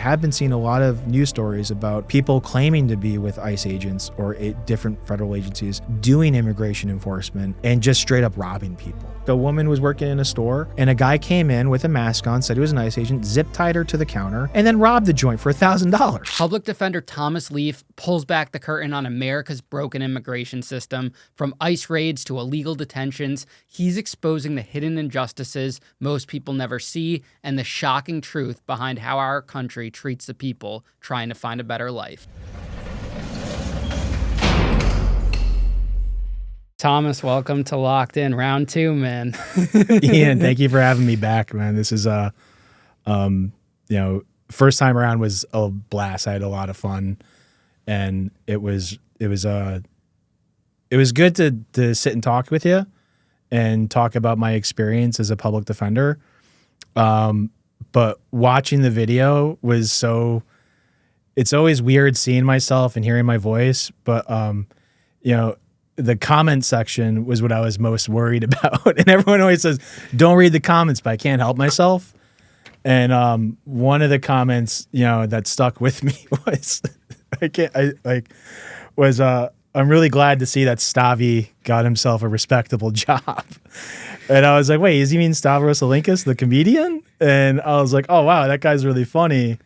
have been seeing a lot of news stories about people claiming to be with ICE agents or different federal agencies doing immigration enforcement and just straight up robbing people. The woman was working in a store and a guy came in with a mask on, said he was an ICE agent, zip-tied her to the counter, and then robbed the joint for $1,000. Public Defender Thomas Leaf pulls back the curtain on America's broken immigration system. From ICE raids to illegal detentions, he's exposing the hidden injustices most people never see and the shocking truth behind how our country treats the people trying to find a better life. Thomas, welcome to Locked In, round 2, man. Ian, thank you for having me back, man. This is first time around was a blast. I had a lot of fun, and it was good to sit and talk with you and talk about my experience as a public defender. But watching the video was it's always weird seeing myself and hearing my voice, but the comment section was what I was most worried about. And everyone always says, don't read the comments, but I can't help myself. And one of the comments, that stuck with me was, I'm really glad to see that Stavi got himself a respectable job. And I was like, wait, does he mean Stavros Alinkas, the comedian? And I was like, oh, wow, that guy's really funny.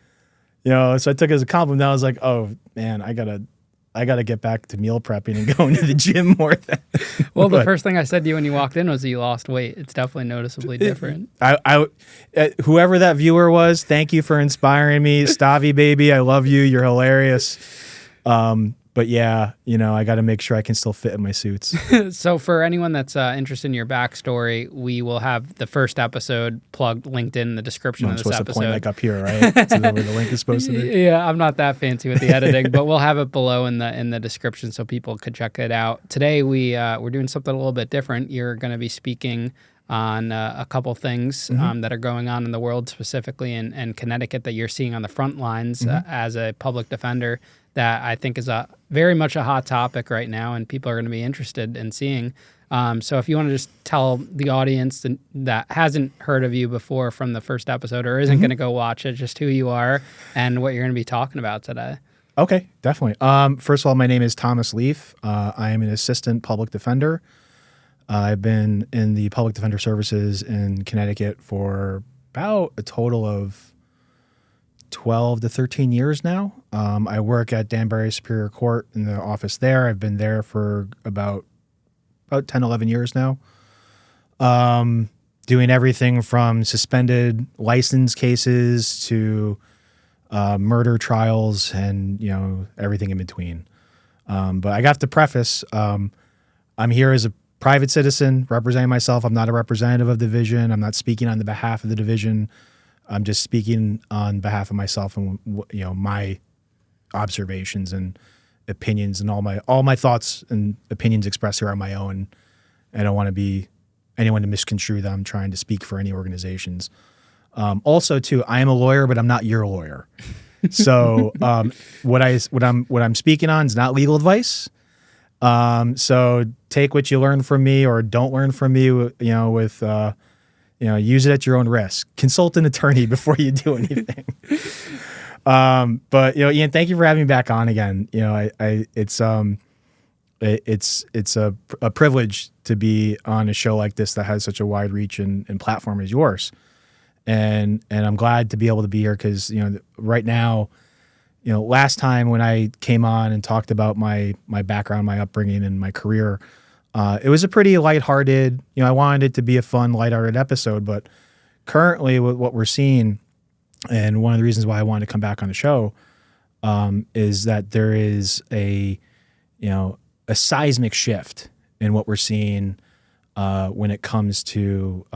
So I took it as a compliment. I was like, oh, man, I gotta get back to meal prepping and going to the gym more. Well, the first thing I said to you when you walked in was that you lost weight. It's definitely noticeably different. Whoever that viewer was, thank you for inspiring me. Stavi, baby, I love you. You're hilarious. But yeah, I got to make sure I can still fit in my suits. So for anyone that's interested in your backstory, we will have the first episode linked in the description of this episode. I'm supposed to point up here, right? So where the link is supposed to be. Yeah, I'm not that fancy with the editing, but we'll have it below in the description so people could check it out. Today we're doing something a little bit different. You're going to be speaking on a couple things that are going on in the world, specifically in Connecticut, that you're seeing on the front lines as a public defender, that I think is very much a hot topic right now, and people are going to be interested in seeing. So if you want to just tell the audience that hasn't heard of you before from the first episode or isn't going to go watch it, just who you are and what you're going to be talking about today. Okay, definitely. First of all, my name is Thomas Leaf. I am an assistant public defender. I've been in the public defender services in Connecticut for about a total of 12 to 13 years now. I work at Danbury Superior Court in the office there. I've been there for about 10, 11 years now. Doing everything from suspended license cases to murder trials and, everything in between. But I have to preface, I'm here as a private citizen representing myself. I'm not a representative of the division. I'm not speaking on the behalf of the division. I'm just speaking on behalf of myself and my observations and opinions, and all my thoughts and opinions expressed here are my own. I don't want to be anyone to misconstrue that I'm trying to speak for any organizations. Also, too, I am a lawyer, but I'm not your lawyer. So what I'm speaking on is not legal advice. So take what you learn from me or don't learn from me. With use it at your own risk. Consult an attorney before you do anything. But Ian, thank you for having me back on again. It's a privilege to be on a show like this that has such a wide reach and platform as yours. And I'm glad to be able to be here because right now, last time when I came on and talked about my background, my upbringing, and my career. It was a pretty lighthearted, I wanted it to be a fun, lighthearted episode, but currently with what we're seeing, and one of the reasons why I wanted to come back on the show, is that there is a seismic shift in what we're seeing when it comes to,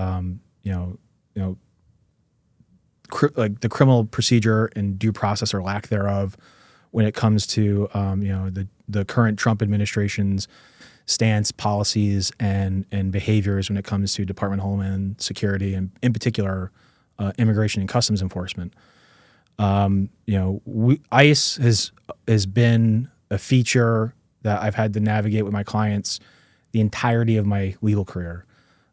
like the criminal procedure and due process or lack thereof, when it comes to, the current Trump administration's stance, policies, and behaviors when it comes to Department of Homeland Security and in particular immigration and customs enforcement. ICE has been a feature that I've had to navigate with my clients the entirety of my legal career.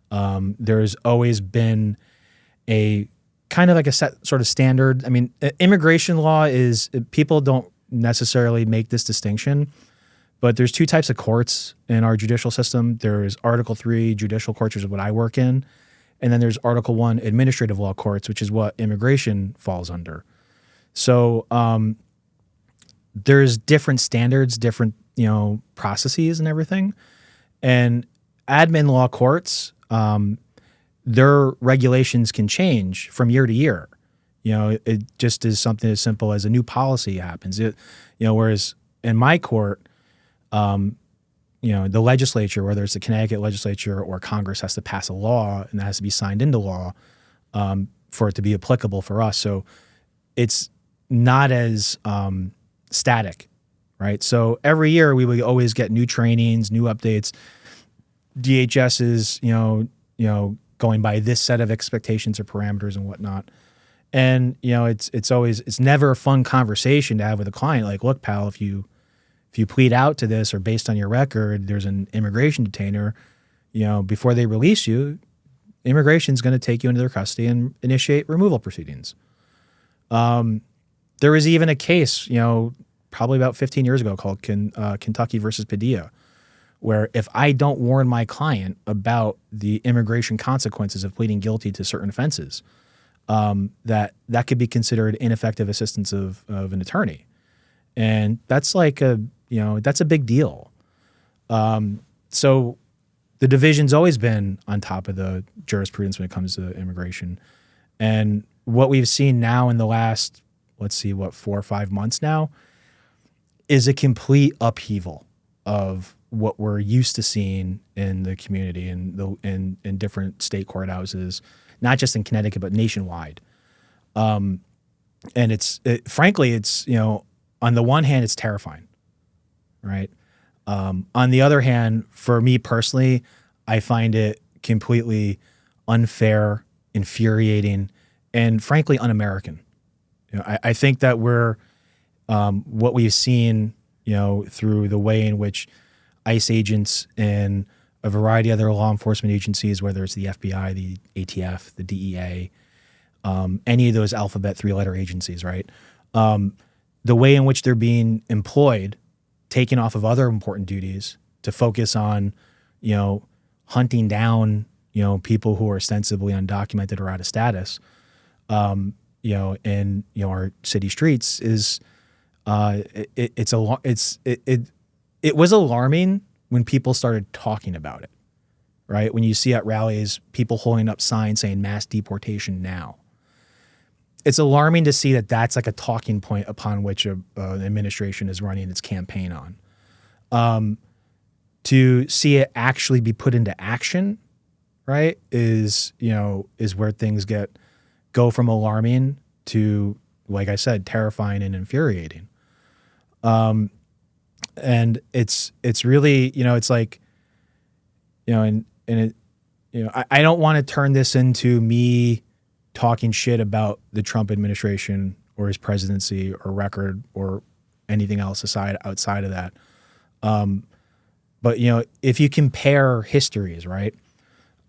There's always been a kind of like a set sort of standard. I mean, immigration law is, people don't necessarily make this distinction, but there's two types of courts in our judicial system. There's Article 3 judicial courts, which is what I work in, and then there's Article 1 administrative law courts, which is what immigration falls under. So there's different standards, different, processes and everything. And admin law courts, their regulations can change from year to year. It just is something as simple as a new policy happens. Whereas in my court, the legislature, whether it's the Connecticut legislature or Congress, has to pass a law, and that has to be signed into law for it to be applicable for us. So it's not as static, right? So every year we would always get new trainings, new updates. DHS is, going by this set of expectations or parameters and whatnot. And, it's never a fun conversation to have with a client. Like, look, pal, if you plead out to this or based on your record, there's an immigration detainer, before they release you, immigration is going to take you into their custody and initiate removal proceedings. There was even a case, probably about 15 years ago called Kentucky versus Padilla, where if I don't warn my client about the immigration consequences of pleading guilty to certain offenses, that could be considered ineffective assistance of an attorney. And that's like that's a big deal. So the division's always been on top of the jurisprudence when it comes to immigration. And what we've seen now in the last, 4 or 5 months now, is a complete upheaval of what we're used to seeing in the community and in different state courthouses, not just in Connecticut, but nationwide. And frankly, it's, on the one hand, it's terrifying, right? On the other hand, for me personally, I find it completely unfair, infuriating, and frankly, un-American. I think that we're, what we've seen, through the way in which ICE agents and a variety of other law enforcement agencies, whether it's the FBI, the ATF, the DEA, any of those alphabet 3-letter agencies, right? The way in which they're being employed, taken off of other important duties to focus on, hunting down, people who are ostensibly undocumented or out of status, in our city streets is, it was alarming when people started talking about it, right? When you see at rallies people holding up signs saying mass deportation now. It's alarming to see that that's like a talking point upon which an administration is running its campaign on. To see it actually be put into action, right, is where things go from alarming to, like I said, terrifying and infuriating. And it's really, it's like, and it, I don't want to turn this into me talking shit about the Trump administration or his presidency or record or anything else outside of that. But if you compare histories, right?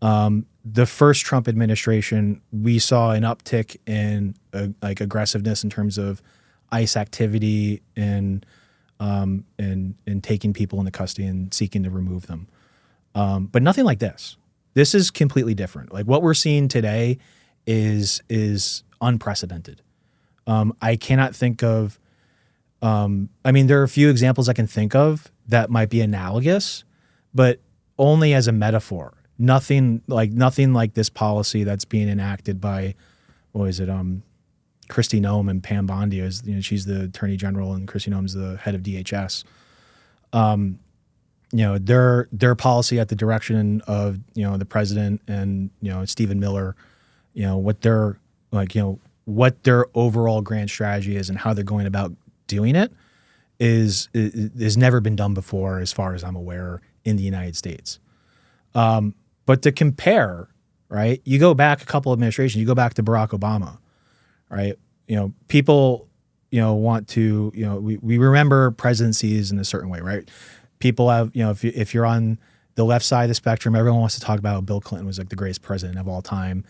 The first Trump administration, we saw an uptick in aggressiveness in terms of ICE activity and taking people into custody and seeking to remove them. But nothing like this. This is completely different. Like what we're seeing today is unprecedented. I cannot think of. There are a few examples I can think of that might be analogous, but only as a metaphor. Nothing like this policy that's being enacted by, Kristi Noem and Pam Bondi. She's the Attorney General and Kristi Noem's the head of DHS. Their policy at the direction of the president and Stephen Miller, what their overall grand strategy is and how they're going about doing it is never been done before, as far as I'm aware, in the United States. But to compare, right? You go back a couple of administrations. You go back to Barack Obama, right? People, want to, we remember presidencies in a certain way, right? People have, if you're on the left side of the spectrum, everyone wants to talk about Bill Clinton was like the greatest president of all time.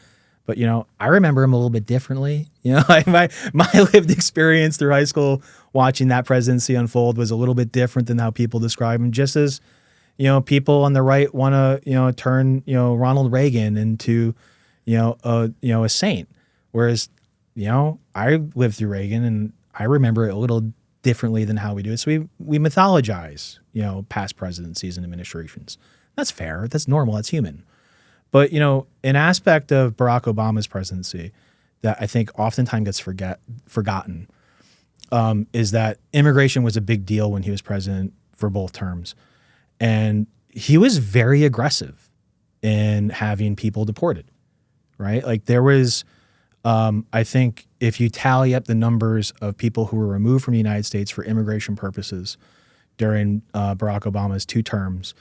But, I remember him a little bit differently. Like my lived experience through high school watching that presidency unfold was a little bit different than how people describe him. Just as, people on the right want to, turn, Ronald Reagan into, a saint. Whereas, I lived through Reagan and I remember it a little differently than how we do it. So we mythologize, past presidencies and administrations. That's fair. That's normal. That's human. But, an aspect of Barack Obama's presidency that I think oftentimes gets forgotten is that immigration was a big deal when he was president for both terms. And he was very aggressive in having people deported, right? Like there was, I think if you tally up the numbers of people who were removed from the United States for immigration purposes during Barack Obama's 2 terms,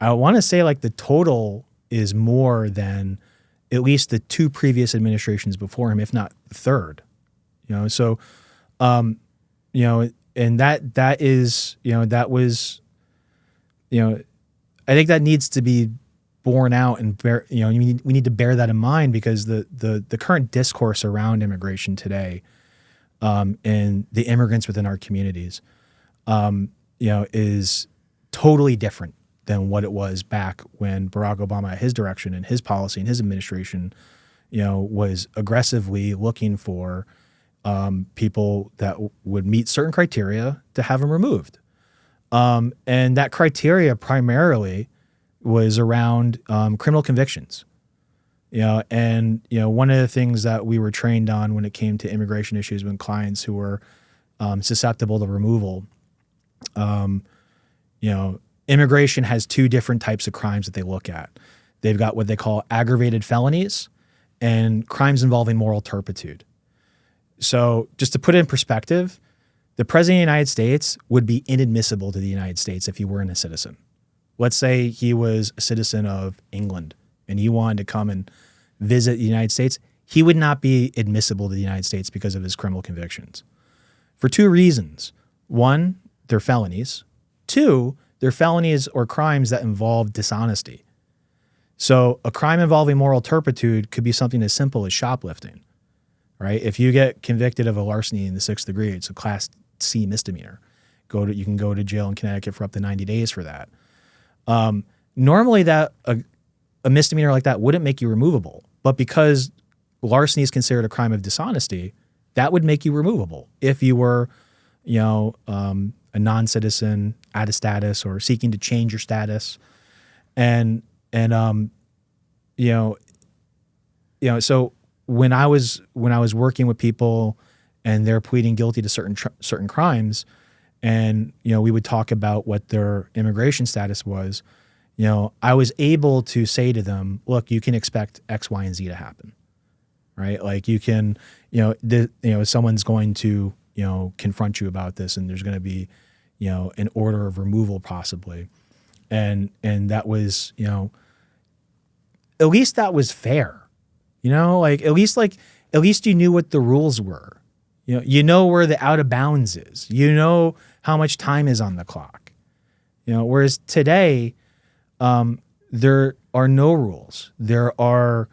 I want to say like the total is more than at least the 2 previous administrations before him, if not the 3rd. So, and that is, that was, I think that needs to be borne out and bear, we need to bear that in mind because the current discourse around immigration today, and the immigrants within our communities, is totally different than what it was back when Barack Obama, his direction and his policy and his administration, was aggressively looking for people that would meet certain criteria to have them removed. And that criteria primarily was around criminal convictions. And one of the things that we were trained on when it came to immigration issues when clients who were susceptible to removal, immigration has 2 different types of crimes that they look at. They've got what they call aggravated felonies and crimes involving moral turpitude. So just to put it in perspective, the president of the United States would be inadmissible to the United States if he weren't a citizen. Let's say he was a citizen of England and he wanted to come and visit the United States. He would not be admissible to the United States because of his criminal convictions. For 2 reasons. 1, they're felonies. 2, they're felonies or crimes that involve dishonesty. So a crime involving moral turpitude could be something as simple as shoplifting, right? If you get convicted of a larceny in the 6th degree, it's a class C misdemeanor. You can go to jail in Connecticut for up to 90 days for that. Normally that a misdemeanor like that wouldn't make you removable, but because larceny is considered a crime of dishonesty, that would make you removable if you were, a non-citizen out of status or seeking to change your status. So when I was working with people and they're pleading guilty to certain crimes, and we would talk about what their immigration status was, I was able to say to them, look, you can expect X, Y, and Z to happen, right? Like you can, someone's going to confront you about this, and there's going to be an order of removal possibly, and that was at least that was fair, at least you knew what the rules were, where the out of bounds is, how much time is on the clock, whereas today there are no rules, there are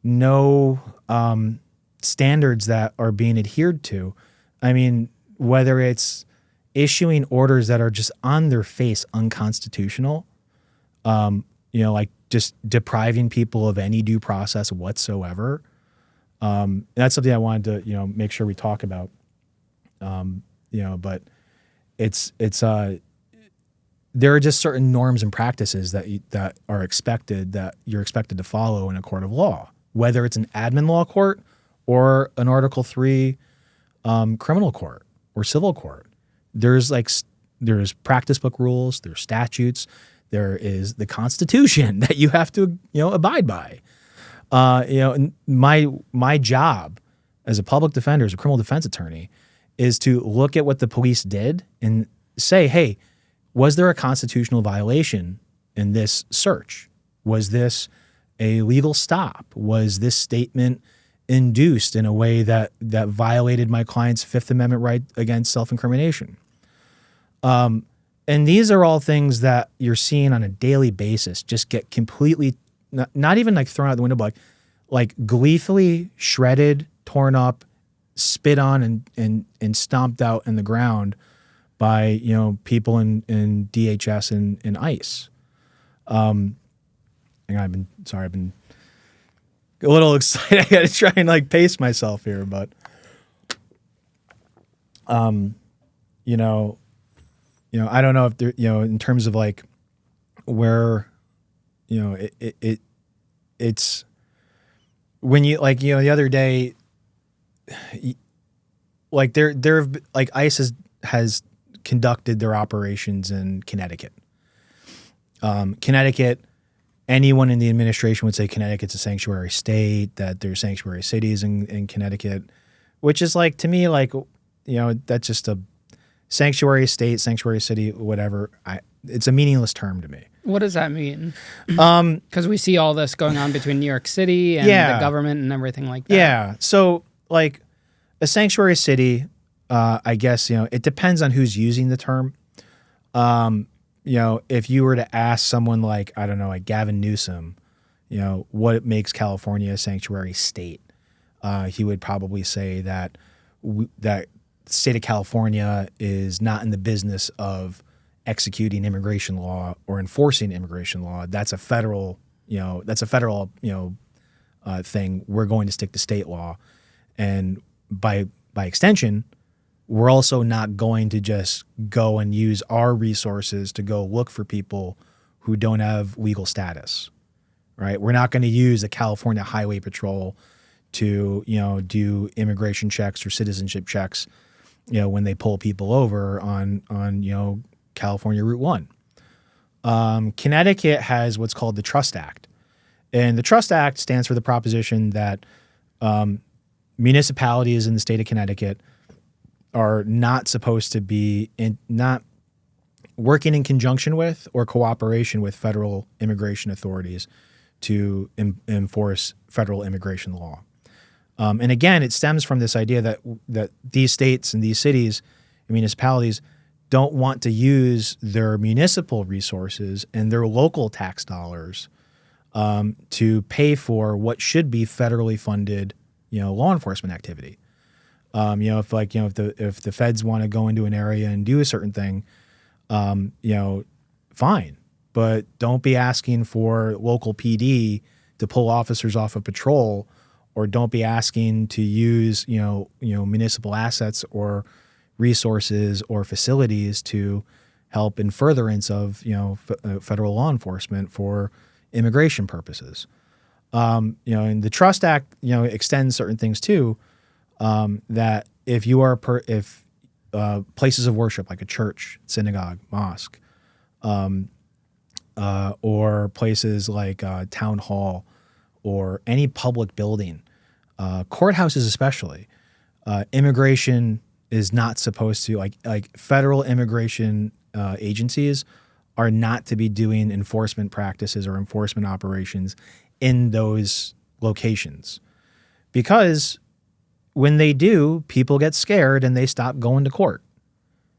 no standards that are being adhered to. I mean, whether it's issuing orders that are just on their face unconstitutional, like just depriving people of any due process whatsoever. That's something I wanted to, make sure we talk about. But it's there are just certain norms and practices that are expected, that you're expected to follow in a court of law, whether it's an admin law court or an Article 3 criminal court or civil court. There's practice book rules, there's statutes, there is the Constitution that you have to, abide by. My job as a public defender, as a criminal defense attorney, is to look at what the police did and say, hey, was there a constitutional violation in this search? Was this a legal stop? Was this statement induced in a way that violated my client's Fifth Amendment right against self-incrimination? And these are all things that you're seeing on a daily basis just get completely, not even like thrown out the window, but like gleefully shredded, torn up, spit on, and stomped out in the ground by, you know, people in DHS and ICE. And I've been a little excited. I got to try and like pace myself here, but you know, I don't know if there, you know, in terms of like where, you know, it's when you like, you know, the other day, like there like ICE has conducted their operations in Connecticut. Connecticut, anyone in the administration would say Connecticut's a sanctuary state, that there's sanctuary cities in Connecticut, which is like, to me, like, you know, that's just a sanctuary state, sanctuary city, whatever. It's a meaningless term to me. What does that mean? Because we see all this going on between New York City and the government and everything like that. Yeah. So, like, a sanctuary city, I guess, you know, it depends on who's using the term. You know, if you were to ask someone like, I don't know, like Gavin Newsom, you know, what makes California a sanctuary state, he would probably say that that the state of California is not in the business of executing immigration law or enforcing immigration law. That's a federal, thing. We're going to stick to state law, and by extension, we're also not going to just go and use our resources to go look for people who don't have legal status, right? We're not going to use the California Highway Patrol to, you know, do immigration checks or citizenship checks, you know, when they pull people over on you know, California Route 1. Connecticut has what's called the Trust Act. And the Trust Act stands for the proposition that municipalities in the state of Connecticut are not supposed to be not working in conjunction with or cooperation with federal immigration authorities to enforce federal immigration law. And again, it stems from this idea that these states and these cities and municipalities don't want to use their municipal resources and their local tax dollars to pay for what should be federally funded, you know, law enforcement activity. You know, if the feds want to go into an area and do a certain thing, you know, fine, but don't be asking for local PD to pull officers off of patrol, or don't be asking to use, you know, municipal assets or resources or facilities to help in furtherance of, you know, federal law enforcement for immigration purposes. You know, and the Trust Act, you know, extends certain things too. That if you are places of worship like a church, synagogue, mosque, or places like town hall or any public building, courthouses especially, immigration is not supposed to, like federal immigration agencies are not to be doing enforcement practices or enforcement operations in those locations, because when they do, people get scared and they stop going to court.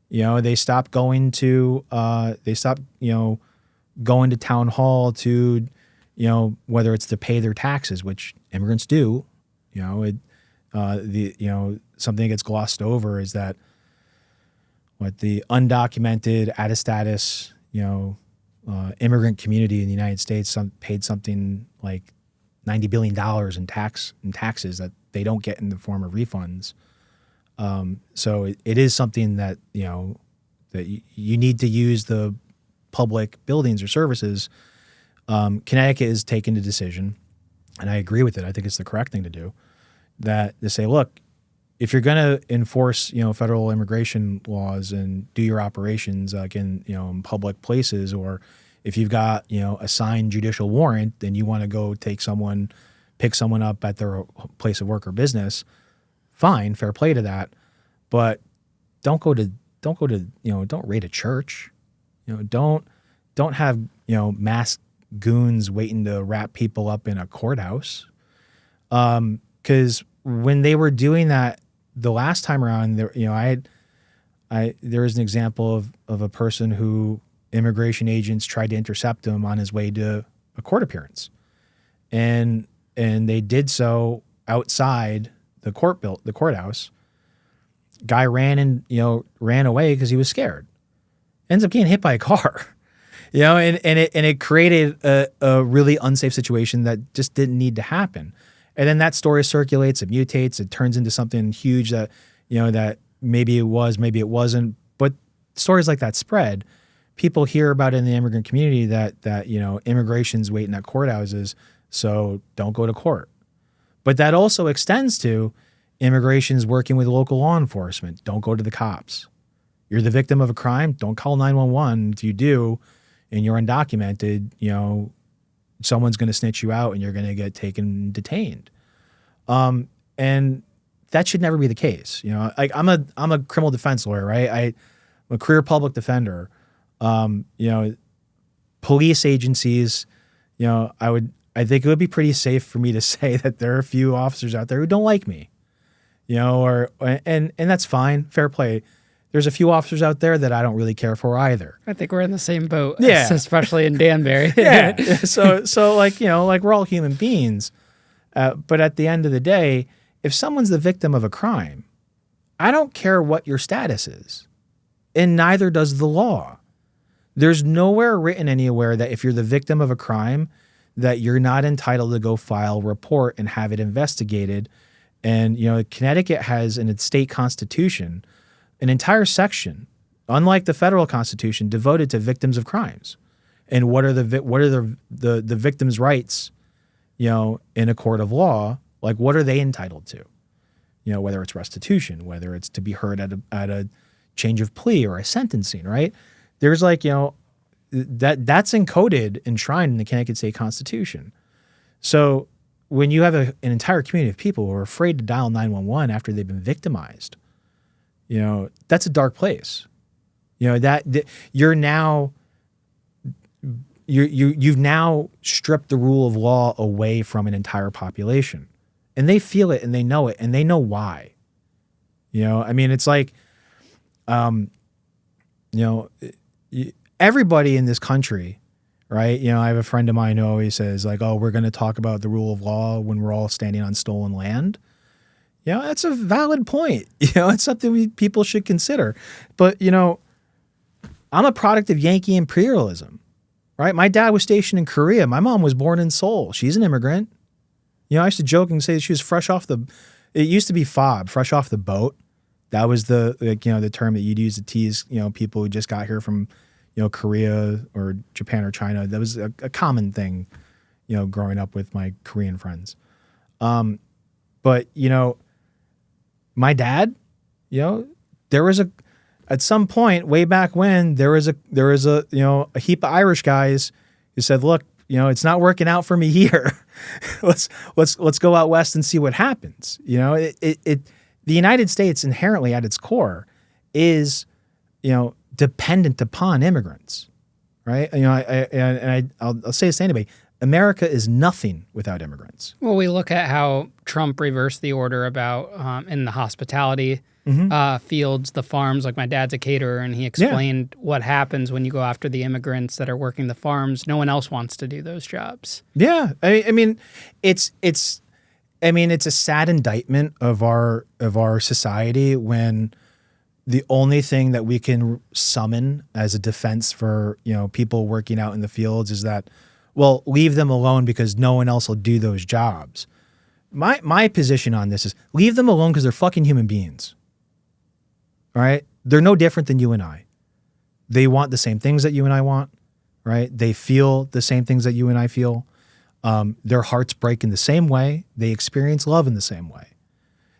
You know, they stop going to going to town hall to, you know, whether it's to pay their taxes, which immigrants do. You know, something that gets glossed over is that the undocumented, out of status, you know, immigrant community in the United States paid something like $90 billion in taxes that they don't get in the form of refunds. So it is something that, you know, that you need to use the public buildings or services. Connecticut has taken the decision, and I agree with it. I think it's the correct thing to do, that to say, look, if you're going to enforce, you know, federal immigration laws and do your operations like in, you know, in public places, or if you've got, you know, a signed judicial warrant, then you want to go pick someone up at their place of work or business, fine, fair play to that. But don't go to, you know, don't raid a church. You know, don't have, you know, masked goons waiting to wrap people up in a courthouse. Because when they were doing that the last time around, there, you know, there was an example of a person who immigration agents tried to intercept him on his way to a court appearance. And and they did so outside the courthouse. Guy ran away because he was scared. Ends up getting hit by a car. And it created a really unsafe situation that just didn't need to happen. And then that story circulates, it mutates, it turns into something huge that, that maybe it was, maybe it wasn't. But stories like that spread. People hear about it in the immigrant community that immigration's waiting at courthouses, so don't go to court. But that also extends to immigration's working with local law enforcement. Don't go to the cops. You're the victim of a crime, don't call 911. If you do, and you're undocumented, someone's going to snitch you out and you're going to get taken detained. And that should never be the case. I'm a criminal defense lawyer, right? I'm a career public defender. Police agencies, I think it would be pretty safe for me to say that there are a few officers out there who don't like me, and that's fine, fair play. There's a few officers out there that I don't really care for either. I think we're in the same boat, yeah. Especially in Danbury. Yeah. So like we're all human beings. But at the end of the day, if someone's the victim of a crime, I don't care what your status is, and neither does the law. There's nowhere written anywhere that if you're the victim of a crime, that you're not entitled to go file a report and have it investigated. And, Connecticut has in its state constitution an entire section, unlike the federal constitution, devoted to victims of crimes and what are the victims' rights, in a court of law. Like, what are they entitled to? Whether it's restitution, whether it's to be heard at a change of plea or a sentencing, right? There's that's encoded, enshrined in the Connecticut State Constitution. So when you have an entire community of people who are afraid to dial 911 after they've been victimized, that's a dark place. You've now stripped the rule of law away from an entire population, and they feel it and they know it and they know why. It's like, everybody in this country, right? I have a friend of mine who always says like, oh, we're going to talk about the rule of law when we're all standing on stolen land. That's a valid point. It's something people should consider. But, I'm a product of Yankee imperialism, right? My dad was stationed in Korea. My mom was born in Seoul. She's an immigrant. I used to joke and say she was it used to be FOB, fresh off the boat. That was the term that you'd use to tease, people who just got here from, Korea or Japan or China. That was a common thing, growing up with my Korean friends. But, my dad, there was at some point way back when there was a heap of Irish guys who said, look, it's not working out for me here. let's go out west and see what happens. The United States inherently at its core is, dependent upon immigrants, right? I'll say this to anybody. America is nothing without immigrants. Well, we look at how Trump reversed the order about in the hospitality fields, the farms. Like my dad's a caterer, and he explained what happens when you go after the immigrants that are working the farms. No one else wants to do those jobs. Yeah, it's a sad indictment of our society when the only thing that we can summon as a defense for people working out in the fields is that, well, leave them alone because no one else will do those jobs. My position on this is leave them alone because they're fucking human beings. All right? They're no different than you and I. They want the same things that you and I want, right? They feel the same things that you and I feel. Their hearts break in the same way. They experience love in the same way.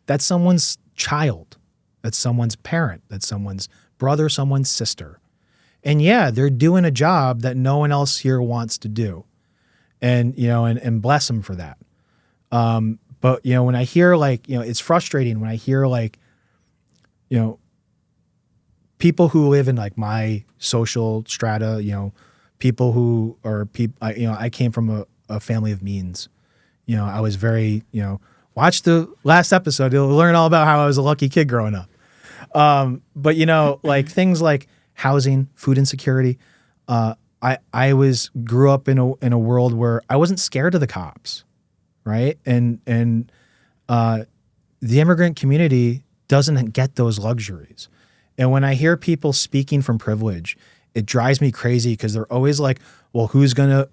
That's someone's child. That's someone's parent. That's someone's brother, someone's sister. And yeah, they're doing a job that no one else here wants to do. And, and bless them for that. But, when I hear it's frustrating when I hear people who live in my social strata, people who are I came from a family of means. I was very, watch the last episode. You'll learn all about how I was a lucky kid growing up. But things like housing, food insecurity. I grew up in a world where I wasn't scared of the cops, right? And the immigrant community doesn't get those luxuries. And when I hear people speaking from privilege, it drives me crazy because they're always like, well, who's gonna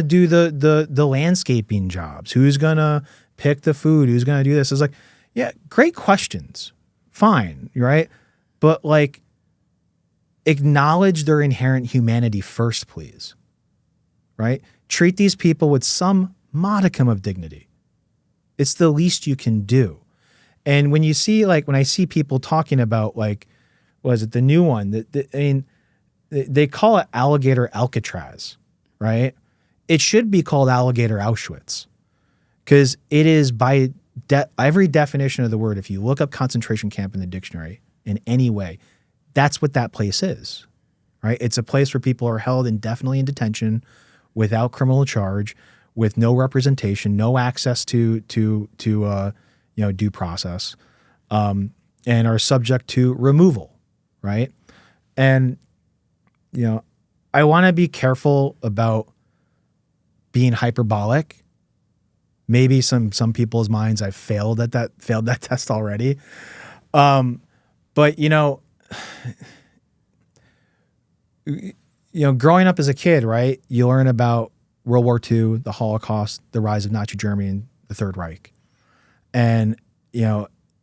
do the landscaping jobs? Who's gonna pick the food? Who's gonna do this? It's like, yeah, great questions. Fine, right? But like, acknowledge their inherent humanity first, please. Right? Treat these people with some modicum of dignity. It's the least you can do. And when you see, like, when I see people talking about, like, was it the new one? I mean, they call it alligator Alcatraz, right? It should be called alligator Auschwitz, because it is by every definition of the word. If you look up concentration camp in the dictionary in any way, that's what that place is, right? It's a place where people are held indefinitely in detention without criminal charge, with no representation, no access to due process, and are subject to removal, right? And I want to be careful about being hyperbolic. Maybe some people's minds, I've failed that test already. But growing up as a kid, right? You learn about World War II, the Holocaust, the rise of Nazi Germany, and the Third Reich. And,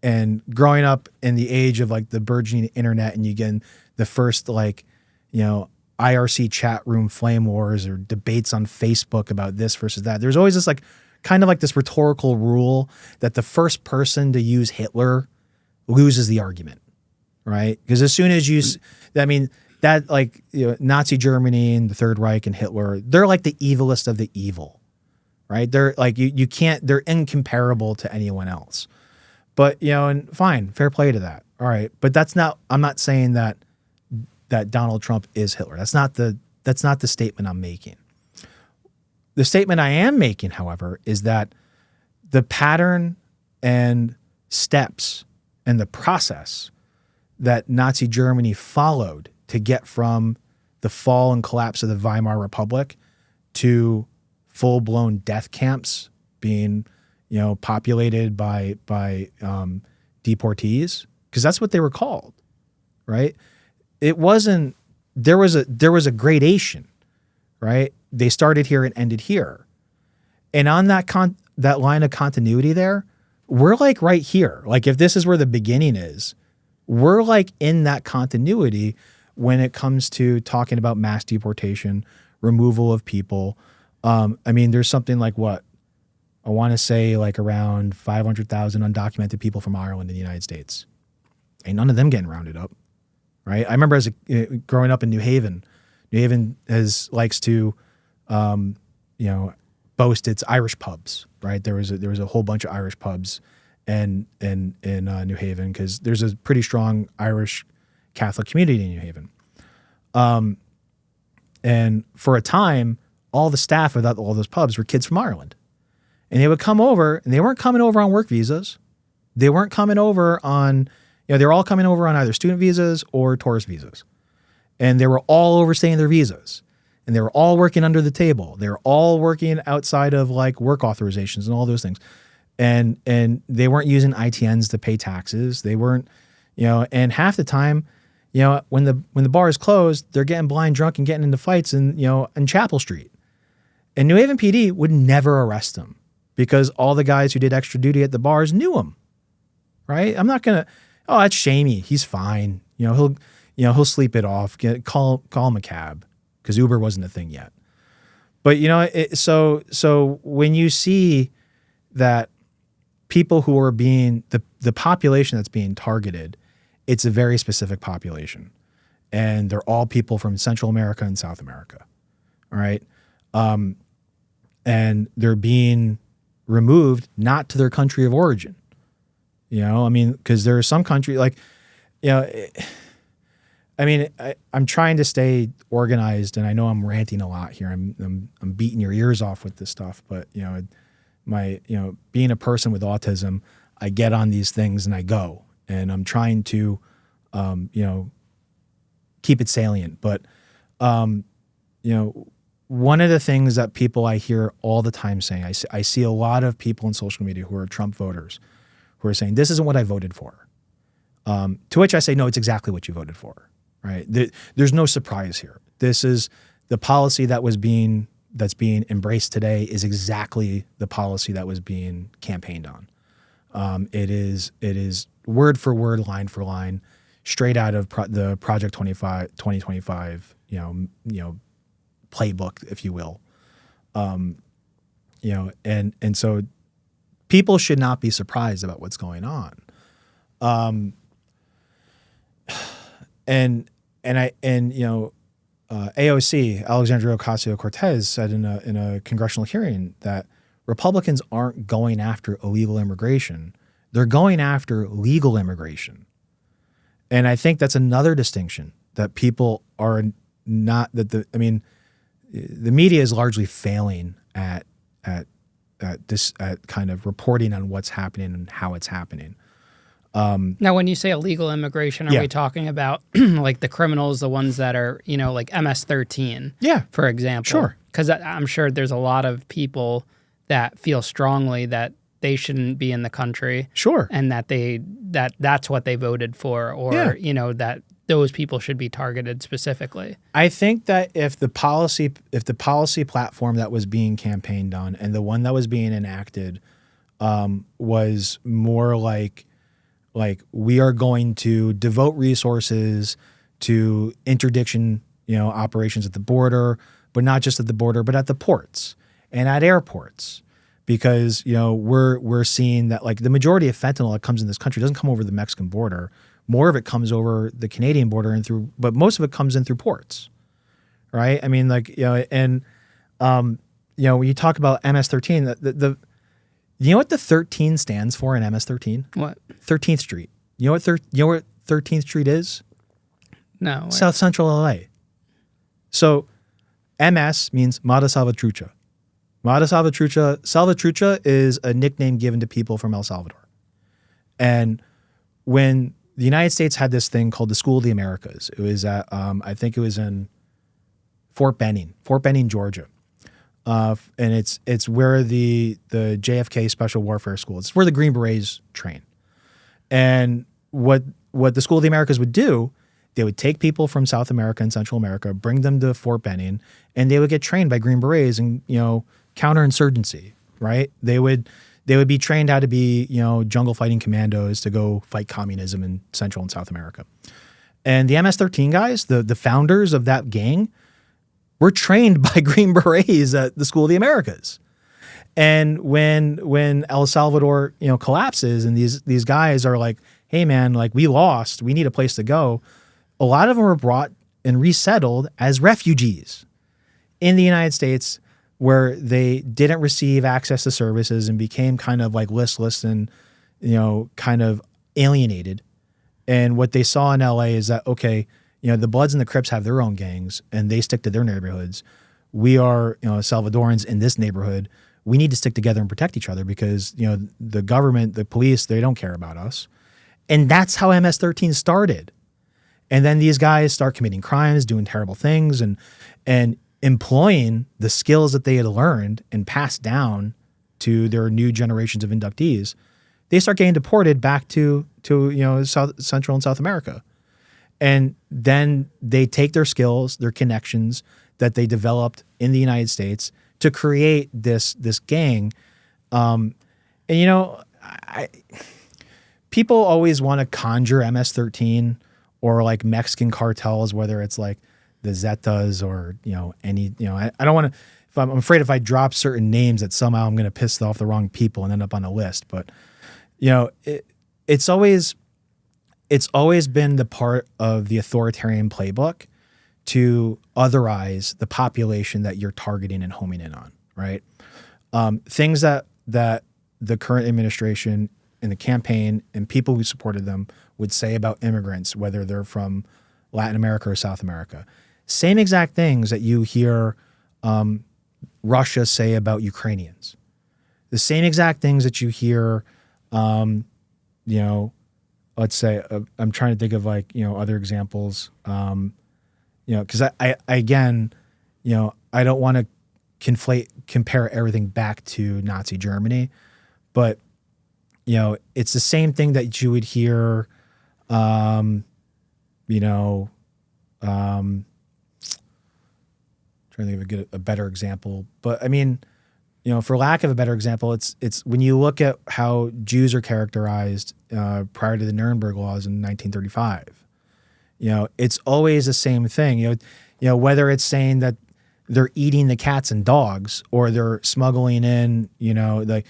and growing up in the age of like the burgeoning internet, and you get the first IRC chat room flame wars or debates on Facebook about this versus that. There's always this like kind of like this rhetorical rule that the first person to use Hitler loses the argument, right? Because as soon as Nazi Germany and the Third Reich and Hitler, they're like the evilest of the evil, right? They're like, you can't, they're incomparable to anyone else. But, and fine, fair play to that. All right. But I'm not saying that Donald Trump is Hitler. That's not the statement I'm making. The statement I am making, however, is that the pattern and steps and the process that Nazi Germany followed to get from the fall and collapse of the Weimar Republic to full-blown death camps being, populated by deportees, because that's what they were called, right? It wasn't, there was a gradation, right? They started here and ended here. And on that line of continuity there, we're like right here. Like if this is where the beginning is, we're like in that continuity when it comes to talking about mass deportation, removal of people. There's something like what? I want to say like around 500,000 undocumented people from Ireland in the United States. Ain't none of them getting rounded up, right? I remember growing up in New Haven. New Haven likes to, boast its Irish pubs, right? There was a whole bunch of Irish pubs in New Haven because there's a pretty strong Irish Catholic community in New Haven. And for a time, all the staff of all those pubs were kids from Ireland. And they would come over, and they weren't coming over on work visas. They weren't coming over on, they were all coming over on either student visas or tourist visas. And they were all overstaying their visas. And they were all working under the table. They were all working outside of like work authorizations and all those things. And they weren't using ITNs to pay taxes. They weren't, and half the time, when the bar is closed, they're getting blind drunk and getting into fights in Chapel Street. And New Haven PD would never arrest them because all the guys who did extra duty at the bars knew him, right? I'm not going to, oh, that's shamey. He's fine. He'll sleep it off. Call him a cab because Uber wasn't a thing yet. But, so when you see that people who are being, the population that's being targeted, it's a very specific population. And they're all people from Central America and South America. All right. And they're being removed not to their country of origin. Because there are some countries like, I'm trying to stay organized, and I know I'm ranting a lot here. I'm beating your ears off with this stuff, but being a person with autism, I get on these things and I go, and I'm trying to, keep it salient. But, one of the things that people I hear all the time saying, I see a lot of people in social media who are Trump voters who are saying, this isn't what I voted for. To which I say, no, it's exactly what you voted for, right? There's no surprise here. This is the policy that's being embraced today is exactly the policy that was being campaigned on. It is word for word, line for line, straight out of the Project 2025, playbook, if you will. And so people should not be surprised about what's going on. AOC, Alexandria Ocasio-Cortez, said in a congressional hearing that Republicans aren't going after illegal immigration; they're going after legal immigration. And I think that's another distinction that people are not. The media is largely failing at kind of reporting on what's happening and how it's happening. Now, when you say illegal immigration, are we talking about like the criminals, the ones that are, like MS-13, for example? Sure. Because I'm sure there's a lot of people that feel strongly that they shouldn't be in the country. Sure. And that's what they voted for, or, that those people should be targeted specifically. I think that if the policy platform that was being campaigned on and the one that was being enacted was more like we are going to devote resources to interdiction, operations at the border, but not just at the border, but at the ports and at airports, because we're seeing that like the majority of fentanyl that comes in this country doesn't come over the Mexican border. More of it comes over the Canadian border but most of it comes in through ports, right? I mean, when you talk about MS-13, you know what the 13 stands for in MS-13? What? 13th Street. You know what 13th Street is? No. South Central LA. So MS means Mata Salvatrucha. Mata Salvatrucha. Salvatrucha is a nickname given to people from El Salvador. And when the United States had this thing called the School of the Americas, it was at, I think it was in Fort Benning, Georgia. And it's where the JFK Special Warfare School. It's where the Green Berets train. And what the School of the Americas would do, they would take people from South America and Central America, bring them to Fort Benning, and they would get trained by Green Berets in counterinsurgency. Right? They would be trained how to be jungle fighting commandos to go fight communism in Central and South America. And the MS-13 guys, the founders of that gang, were trained by Green Berets at the School of the Americas. And when El Salvador, collapses and these guys are like, hey man, like we lost, we need a place to go. A lot of them were brought and resettled as refugees in the United States, where they didn't receive access to services and became kind of like listless and, kind of alienated. And what they saw in LA is that, okay, the Bloods and the Crips have their own gangs and they stick to their neighborhoods. We are, Salvadorans in this neighborhood. We need to stick together and protect each other because, the government, the police, they don't care about us. And that's how MS-13 started. And then these guys start committing crimes, doing terrible things, and employing the skills that they had learned and passed down to their new generations of inductees. They start getting deported back to Central and South America. And then they take their skills, their connections that they developed in the United States to create this gang. People always want to conjure MS-13 or like Mexican cartels, whether it's like the Zetas or, I don't want to, I'm afraid if I drop certain names that somehow I'm going to piss off the wrong people and end up on a list. But, it's always been the part of the authoritarian playbook to otherize the population that you're targeting and homing in on, right? Things that the current administration and the campaign and people who supported them would say about immigrants, whether they're from Latin America or South America. Same exact things that you hear Russia say about Ukrainians. The same exact things that you hear, let's say, I'm trying to think of like, other examples, because I again, I don't want to compare everything back to Nazi Germany, but it's the same thing that you would hear, trying to think of a better example, but I mean, for lack of a better example, it's when you look at how Jews are characterized prior to the Nuremberg laws in 1935. It's always the same thing. Whether it's saying that they're eating the cats and dogs, or they're smuggling in. The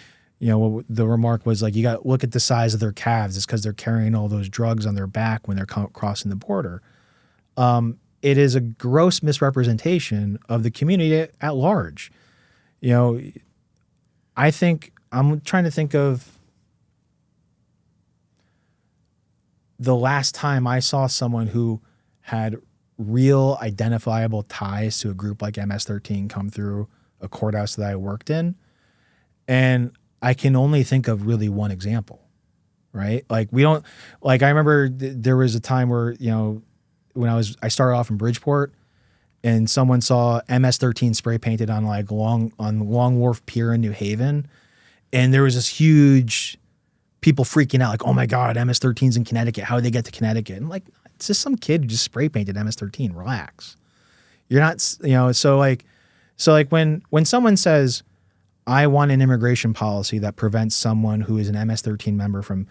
remark was like, you got to look at the size of their calves. It's because they're carrying all those drugs on their back when they're crossing the border. It is a gross misrepresentation of the community at large. I think I'm trying to think of the last time I saw someone who had real identifiable ties to a group like MS-13 come through a courthouse that I worked in. And I can only think of really one example, right? Like I remember there was a time where, when I started off in Bridgeport, and someone saw MS-13 spray painted on Long Wharf Pier in New Haven, and there was this huge people freaking out, like, oh my God, MS-13's in Connecticut. How did they get to Connecticut? And like, it's just some kid who just spray painted MS-13. Relax. You're not, so when someone says, I want an immigration policy that prevents someone who is an MS-13 member from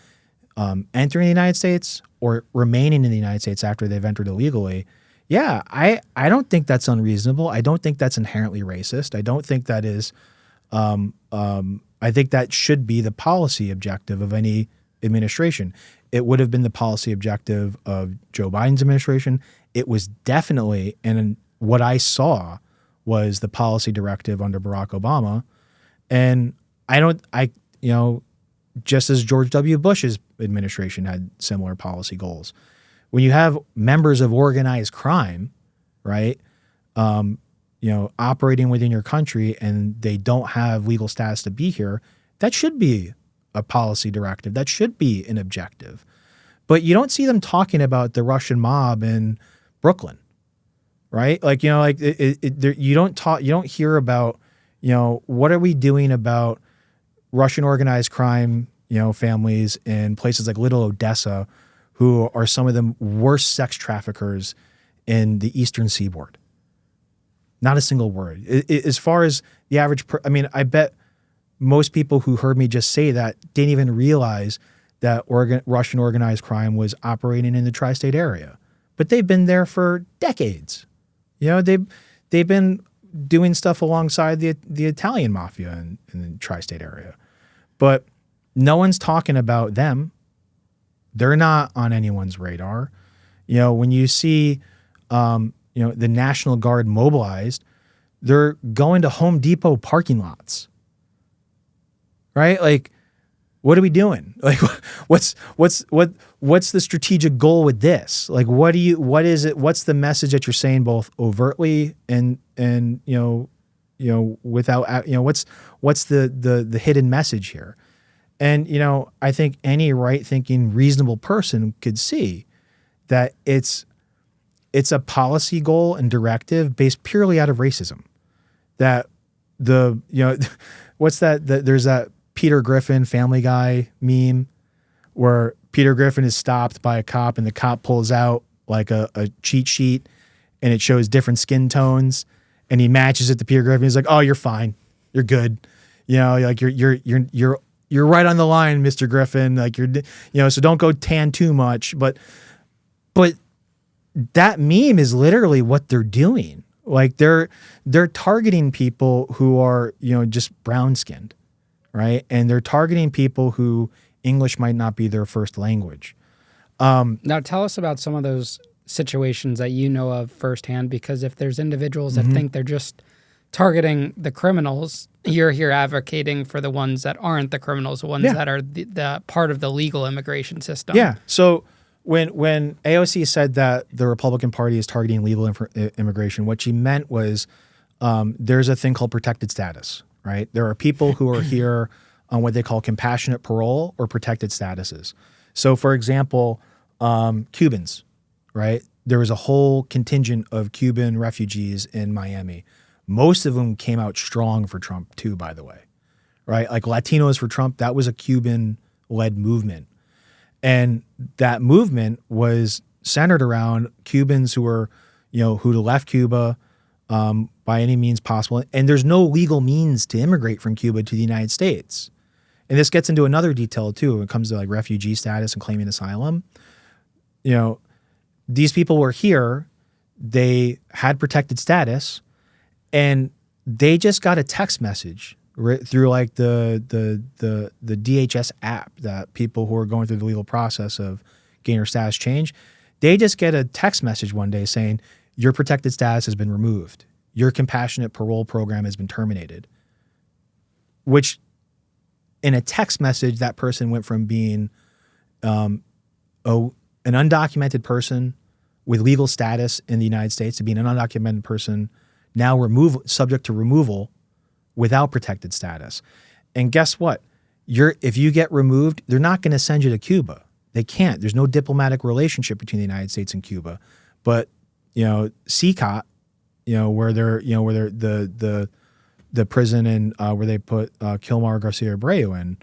entering the United States or remaining in the United States after they've entered illegally. Yeah, I don't think that's unreasonable. I don't think that's inherently racist. I don't think that is. I think that should be the policy objective of any administration. It would have been the policy objective of Joe Biden's administration. It was definitely, and what I saw was the policy directive under Barack Obama. And just as George W. Bush's administration had similar policy goals. When you have members of organized crime, right, operating within your country and they don't have legal status to be here, that should be a policy directive. That should be an objective. But you don't see them talking about the Russian mob in Brooklyn, right? Like, you don't hear about, what are we doing about Russian organized crime, families in places like Little Odessa, who are some of the worst sex traffickers in the Eastern Seaboard. Not a single word. As far as the average, I bet most people who heard me just say that didn't even realize that Russian organized crime was operating in the tri-state area. But they've been there for decades. They've been doing stuff alongside the Italian mafia in the tri-state area. But no one's talking about them. They're not on anyone's radar. When you see, the National Guard mobilized, they're going to Home Depot parking lots, right? Like, what are we doing? Like, what's the strategic goal with this? Like, what is it? What's the message that you're saying both overtly and without, what's the hidden message here? And, I think any right-thinking, reasonable person could see that it's a policy goal and directive based purely out of racism. That what's that? There's that Peter Griffin Family Guy meme where Peter Griffin is stopped by a cop and the cop pulls out like a cheat sheet and it shows different skin tones and he matches it to Peter Griffin. He's like, "Oh, you're fine. You're good. Like you're right on the line, Mr. Griffin. Like so don't go tan too much." But that meme is literally what they're doing. Like they're targeting people who are, just brown skinned, right? And they're targeting people who English might not be their first language. Now tell us about some of those situations that you know of firsthand, because if there's individuals that think they're just targeting the criminals, you're here advocating for the ones that aren't the criminals, the ones that are the part of the legal immigration system. Yeah. So when AOC said that the Republican Party is targeting legal immigration, what she meant was there's a thing called protected status, right? There are people who are here on what they call compassionate parole or protected statuses. So, for example, Cubans, right? There was a whole contingent of Cuban refugees in Miami. most of them came out strong for Trump too, by the way, right? Like Latinos for Trump, that was a Cuban-led movement. And that movement was centered around Cubans who were, who left Cuba by any means possible. And there's no legal means to immigrate from Cuba to the United States. And this gets into another detail too when it comes to like refugee status and claiming asylum. These people were here, they had protected status, and they just got a text message through like the DHS app that people who are going through the legal process of getting their status changed, they just get a text message one day saying, your protected status has been removed. Your compassionate parole program has been terminated. Which, in a text message, that person went from being an undocumented person with legal status in the United States to being an undocumented person now subject to removal without protected status. And guess what? If you get removed, they're not going to send you to Cuba. They can't. There's no diplomatic relationship between the United States and Cuba. But CCOT, where they're the prison and where they put Kilmar Garcia Abreu in,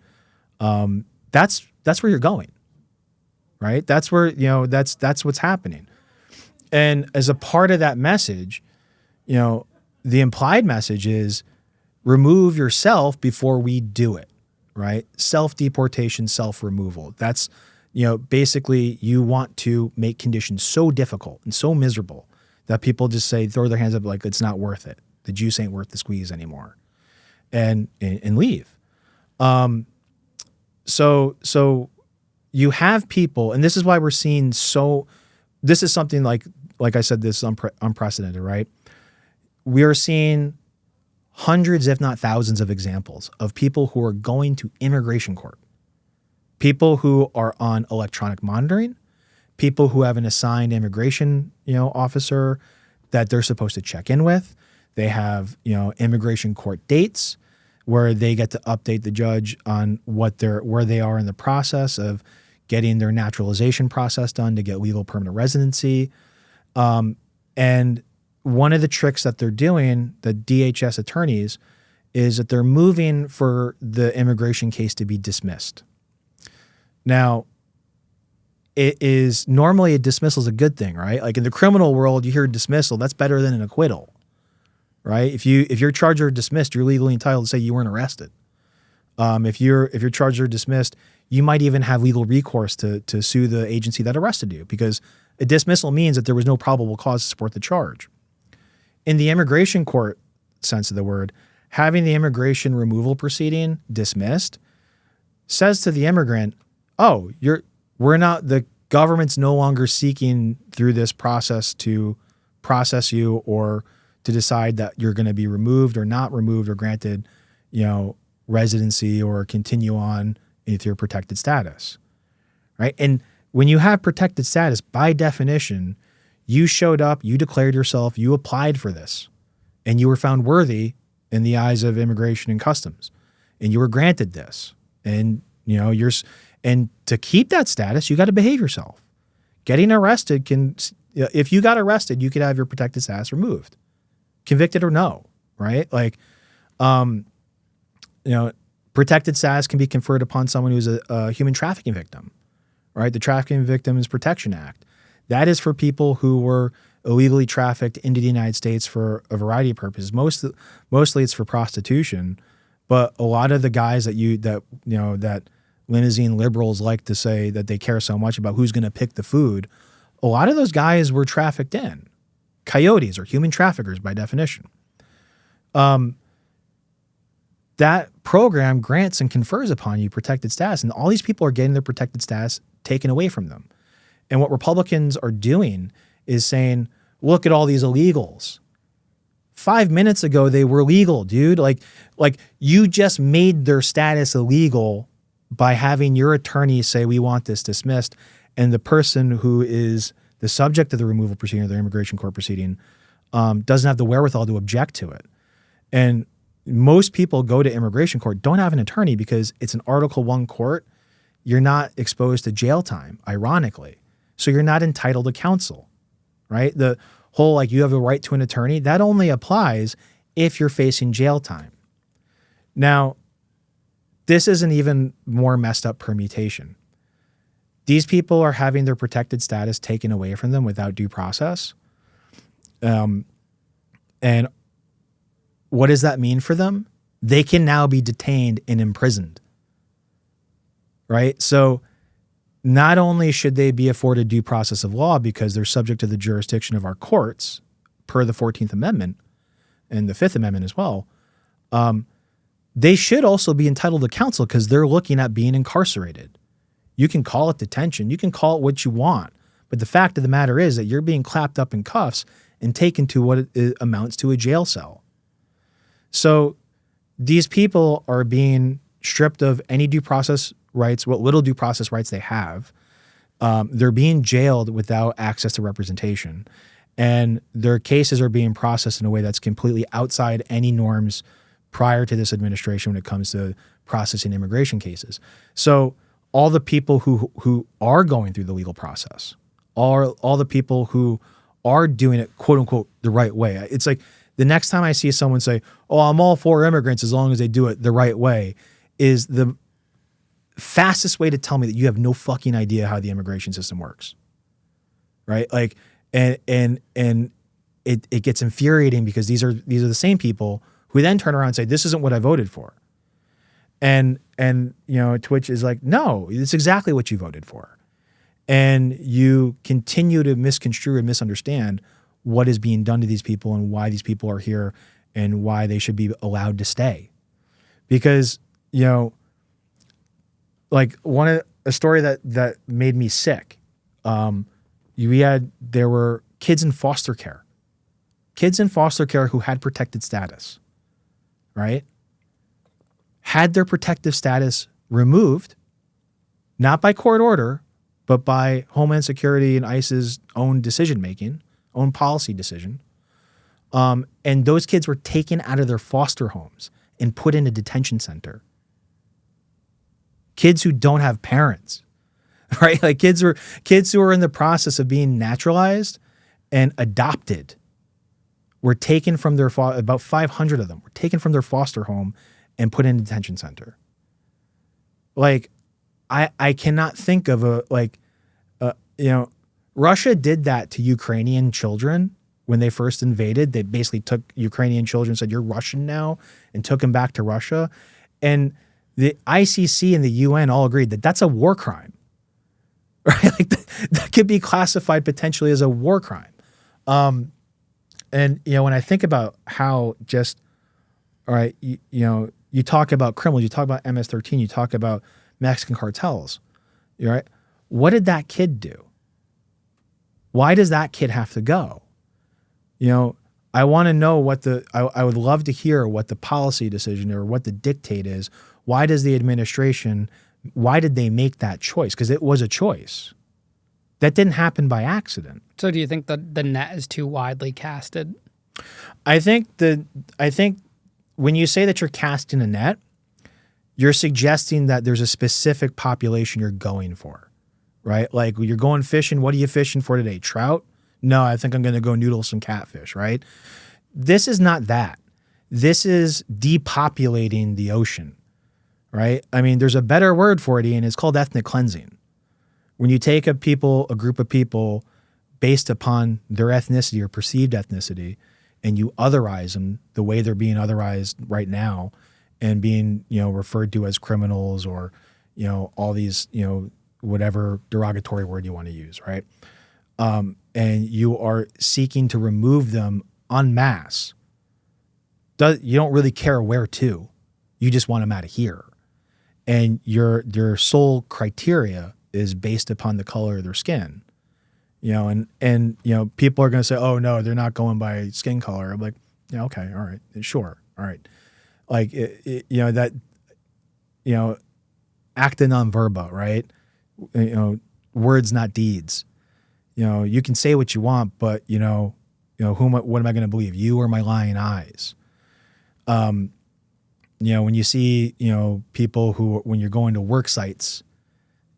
that's where you're going, right? That's where that's what's happening. And as a part of that message, the implied message is remove yourself before we do it, right? Self-deportation, self-removal. That's basically you want to make conditions so difficult and so miserable that people just throw their hands up like it's not worth it. The juice ain't worth the squeeze anymore, and leave. So you have people, and this is why we're seeing this is something like I said, this is unprecedented, right? We are seeing hundreds, if not thousands, of examples of people who are going to immigration court. People who are on electronic monitoring, people who have an assigned immigration, officer that they're supposed to check in with. They have, immigration court dates where they get to update the judge on where they are in the process of getting their naturalization process done to get legal permanent residency. And one of the tricks that they're doing, the DHS attorneys, is that they're moving for the immigration case to be dismissed. Now, it is normally a dismissal is a good thing, right? Like in the criminal world, you hear dismissal, that's better than an acquittal, right? If you're charged or dismissed, you're legally entitled to say you weren't arrested. If you're charged or dismissed, you might even have legal recourse to sue the agency that arrested you, because a dismissal means that there was no probable cause to support the charge. In the immigration court sense of the word, having the immigration removal proceeding dismissed says to the immigrant, oh, the government's no longer seeking through this process to process you or to decide that you're going to be removed or not removed or granted, residency or continue on with your protected status, right? And when you have protected status, by definition, you showed up, you declared yourself, you applied for this, and you were found worthy in the eyes of immigration and customs, and you were granted this. And and to keep that status, you got to behave yourself. Getting arrested if you got arrested, you could have your protected status removed, convicted or no, right? Like, protected status can be conferred upon someone who's a human trafficking victim, right? The Trafficking Victims Protection Act. That is for people who were illegally trafficked into the United States for a variety of purposes. Mostly it's for prostitution, but a lot of the guys that Linazine liberals like to say that they care so much about who's going to pick the food, a lot of those guys were trafficked in. Coyotes are human traffickers by definition. That program grants and confers upon you protected status, and all these people are getting their protected status taken away from them. And what Republicans are doing is saying, look at all these illegals. 5 minutes ago, they were legal, dude. Like you just made their status illegal by having your attorney say, we want this dismissed. And the person who is the subject of the removal proceeding or the immigration court proceeding doesn't have the wherewithal to object to it. And most people go to immigration court, don't have an attorney because it's an Article I court. You're not exposed to jail time, ironically. So you're not entitled to counsel, right? The whole, you have a right to an attorney, that only applies if you're facing jail time. Now, this is an even more messed up permutation. These people are having their protected status taken away from them without due process. And what does that mean for them? They can now be detained and imprisoned, right? So not only should they be afforded due process of law because they're subject to the jurisdiction of our courts per the 14th Amendment and the 5th Amendment as well, they should also be entitled to counsel because they're looking at being incarcerated. You can call it detention. You can call it what you want. But the fact of the matter is that you're being clapped up in cuffs and taken to what it amounts to a jail cell. So these people are being stripped of any due process rights, what little due process rights they have. They're being jailed without access to representation. And their cases are being processed in a way that's completely outside any norms prior to this administration when it comes to processing immigration cases. So all the people who are going through the legal process, all the people who are doing it, quote unquote, the right way. It's like the next time I see someone say, oh, I'm all for immigrants as long as they do it the right way, is the fastest way to tell me that you have no fucking idea how the immigration system works. Right? Like, and it gets infuriating because these are the same people who then turn around and say, this isn't what I voted for. And Twitch is like, no, it's exactly what you voted for. And you continue to misconstrue and misunderstand what is being done to these people and why these people are here and why they should be allowed to stay. Because, like a story that made me sick. There were kids in foster care who had protected status, right? Had their protective status removed, not by court order, but by Homeland Security and ICE's own decision-making, own policy decision. And those kids were taken out of their foster homes and put in a detention center. Kids who don't have parents, right? Like kids who are in the process of being naturalized and adopted were taken from their, about 500 of them were taken from their foster home and put in a detention center. Like, I cannot think of Russia did that to Ukrainian children when they first invaded. They basically took Ukrainian children and said, you're Russian now, and took them back to Russia. And the ICC and the UN all agreed that that's a war crime, right? Like that could be classified potentially as a war crime. And, when I think about how just, all right, you talk about criminals, you talk about MS-13, you talk about Mexican cartels, right? What did that kid do? Why does that kid have to go? I want to know I would love to hear what the policy decision or what the dictate is. Why does the administration, why did they make that choice? Because it was a choice. That didn't happen by accident. So do you think that the net is too widely casted? I think when you say that you're casting a net, you're suggesting that there's a specific population you're going for, right? Like you're going fishing. What are you fishing for today? Trout? No, I think I'm going to go noodle some catfish, right? This is not that. This is depopulating the ocean, right? I mean, there's a better word for it, Ian. It's called ethnic cleansing. When you take a group of people based upon their ethnicity or perceived ethnicity, and you otherize them the way they're being otherized right now and being, referred to as criminals or, all these, whatever derogatory word you want to use, right? And you are seeking to remove them en masse. You don't really care where to. You just want them out of here. And your sole criteria is based upon the color of their skin. And people are going to say, oh no, they're not going by skin color. I'm like, yeah, okay, all right, sure, all right. Like, acta non verba, right? Words, not deeds. You can say what you want, but what am I going to believe, you or my lying eyes? When you see, people when you're going to work sites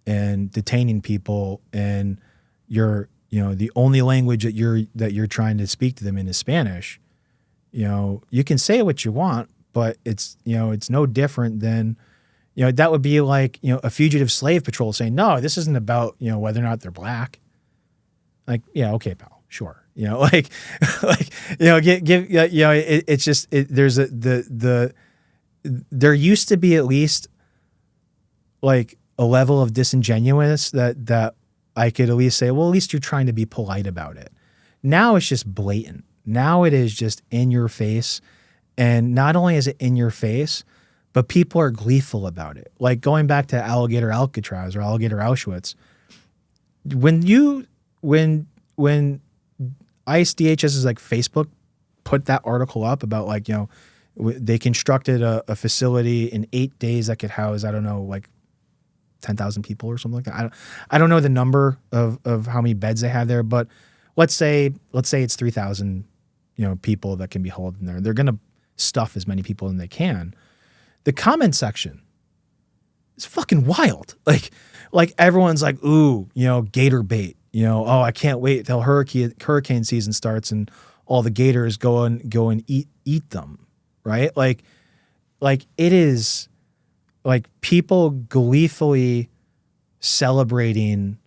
and detaining people and you're, the only language that you're trying to speak to them in is Spanish, you can say what you want, but it's no different than, that would be like, a fugitive slave patrol saying, no, this isn't about, whether or not they're black. Like, yeah, okay, pal, sure. Like, it's just, there used to be at least like a level of disingenuous that I could at least say, well, at least you're trying to be polite about it. Now it's just blatant. Now it is just in your face. And not only is it in your face, but people are gleeful about it. Like going back to Alligator Alcatraz or Alligator Auschwitz, when ICE DHS's like Facebook put that article up about like, they constructed a facility in 8 days that could house, I don't know, like 10,000 people or something like that. I don't know the number of how many beds they have there, but let's say it's 3,000, people that can be held in there. They're going to stuff as many people as they can. The comment section is fucking wild. Like everyone's like, ooh, gator bait. Oh, I can't wait till hurricane season starts and all the gators go and eat them, right? Like it is like people gleefully celebrating,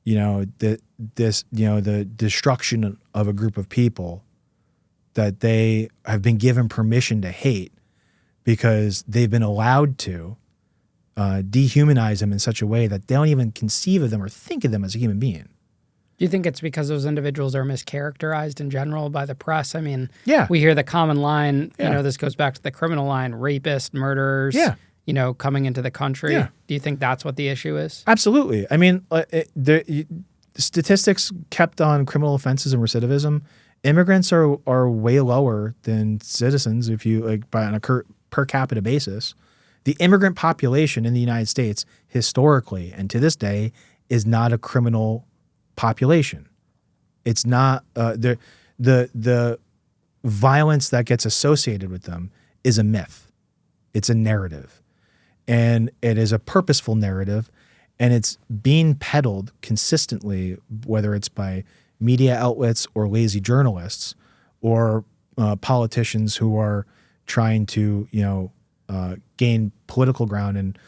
the destruction of a group of people that they have been given permission to hate because they've been allowed to dehumanize them in such a way that they don't even conceive of them or think of them as a human being. Do you think it's because those individuals are mischaracterized in general by the press? I mean, yeah. We hear the common line, Yeah. This goes back to the criminal line, rapist, murderers, Yeah. Coming into the country. Yeah. Do you think that's what the issue is? Absolutely. I mean, the statistics kept on criminal offenses and recidivism, immigrants are way lower than citizens if you like on a per capita basis. The immigrant population in the United States historically and to this day is not a criminal population. It's not the violence that gets associated with them is a myth. It's a narrative. And it is a purposeful narrative, and it's being peddled consistently, whether it's by media outlets or lazy journalists or politicians who are trying to, gain political ground and,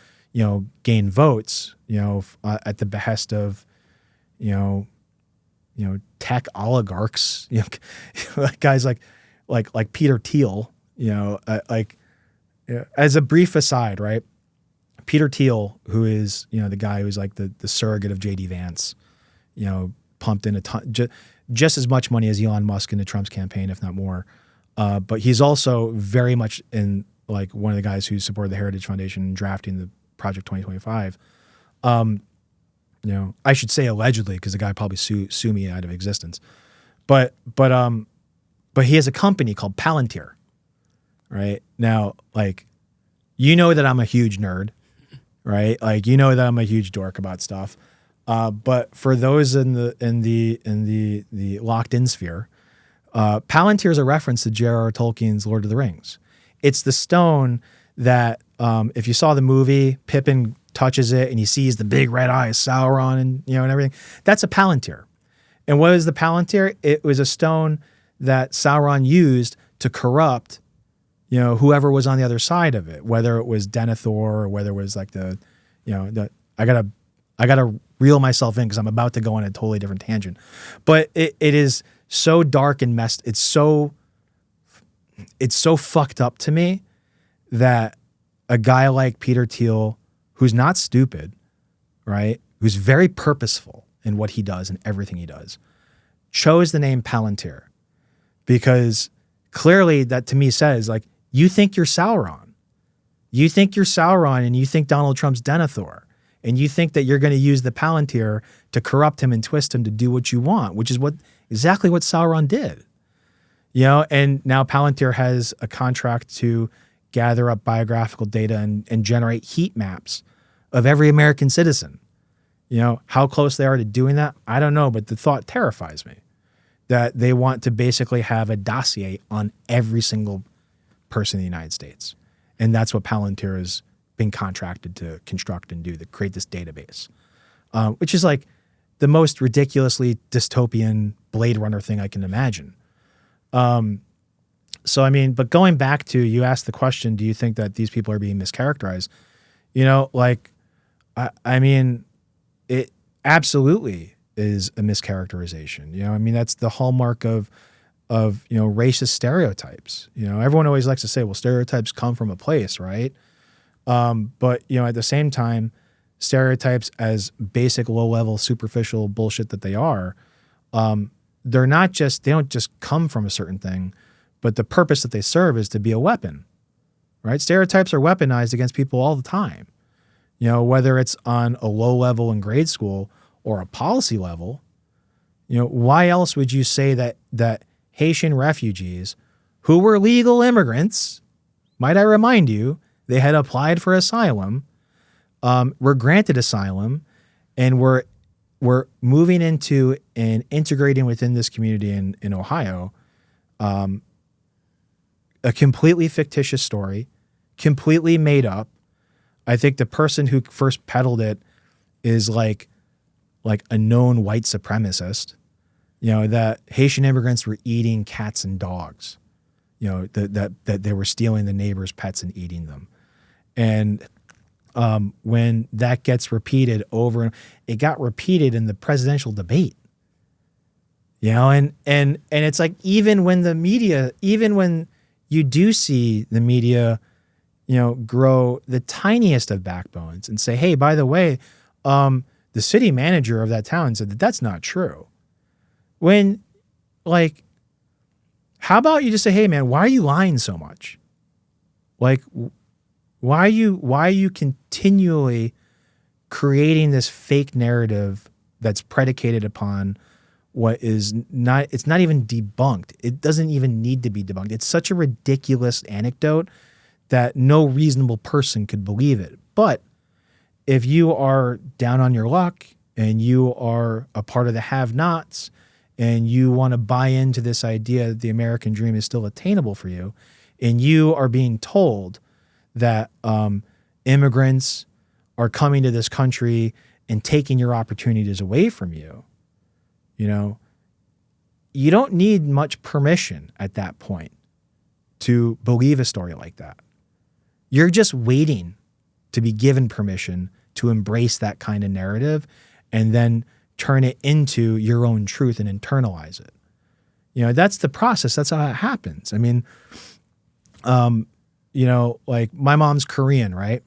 gain votes, at the behest of, tech oligarchs, guys like Peter Thiel, as a brief aside, right? Peter Thiel, who is, the guy who's like the surrogate of J.D. Vance, pumped in a ton, just as much money as Elon Musk into Trump's campaign, if not more. But he's also very much in like one of the guys who supported the Heritage Foundation in drafting the Project 2025. I should say allegedly because the guy probably sue me out of existence. But he has a company called Palantir, right? Now, like, that I'm a huge nerd, right? Like, that I'm a huge dork about stuff. But for those in the locked in sphere, Palantir is a reference to J.R.R. Tolkien's Lord of the Rings. It's the stone that, if you saw the movie, Pippin touches it and he sees the big red eyes, Sauron, and and everything. That's a Palantir. And what is the Palantir? It was a stone that Sauron used to corrupt, whoever was on the other side of it, whether it was Denethor or whether it was like I gotta reel myself in because I'm about to go on a totally different tangent. But it is so dark and messed. It's so fucked up to me that a guy like Peter Thiel, who's not stupid, right? Who's very purposeful in what he does and everything he does, chose the name Palantir because clearly that to me says like, you think you're Sauron. You think you're Sauron and you think Donald Trump's Denethor. And you think that you're going to use the Palantir to corrupt him and twist him to do what you want, which is exactly what Sauron did. And now Palantir has a contract to gather up biographical data and generate heat maps of every American citizen. How close they are to doing that, I don't know, but the thought terrifies me that they want to basically have a dossier on every single person in the United States. And that's what Palantir has been contracted to construct and do, to create this database, which is like the most ridiculously dystopian Blade Runner thing I can imagine. So, I mean, but going back to, you asked the question, do you think that these people are being mischaracterized? You know, like, I mean, it absolutely is a mischaracterization. You know, I mean, that's the hallmark of racist stereotypes. You know, everyone always likes to say, well, stereotypes come from a place, right? But, you know, at the same time, stereotypes, as basic, low-level, superficial bullshit that they are, they don't just come from a certain thing, but the purpose that they serve is to be a weapon, right? Stereotypes are weaponized against people all the time. You know, whether it's on a low level in grade school or a policy level. You know, why else would you say that Haitian refugees, who were legal immigrants, might I remind you, they had applied for asylum, were granted asylum, and were moving into and integrating within this community in Ohio, a completely fictitious story, completely made up. I think the person who first peddled it is like a known white supremacist. You know, that Haitian immigrants were eating cats and dogs. You know, that they were stealing the neighbors' pets and eating them. And when that gets repeated over, it got repeated in the presidential debate. You know, and it's like, even when you do see the media, you know, grow the tiniest of backbones and say, hey, by the way, the city manager of that town said that that's not true. When, like, how about you just say, hey, man, why are you lying so much? Like, why are you continually creating this fake narrative that's predicated upon what is not, it's not even debunked. It doesn't even need to be debunked. It's such a ridiculous anecdote that no reasonable person could believe it. But if you are down on your luck and you are a part of the have-nots and you want to buy into this idea that the American dream is still attainable for you, and you are being told that immigrants are coming to this country and taking your opportunities away from you, you know, you don't need much permission at that point to believe a story like that. You're just waiting to be given permission to embrace that kind of narrative and then turn it into your own truth and internalize it. You know, that's the process. That's how it happens. I mean, you know, like, my mom's Korean, right?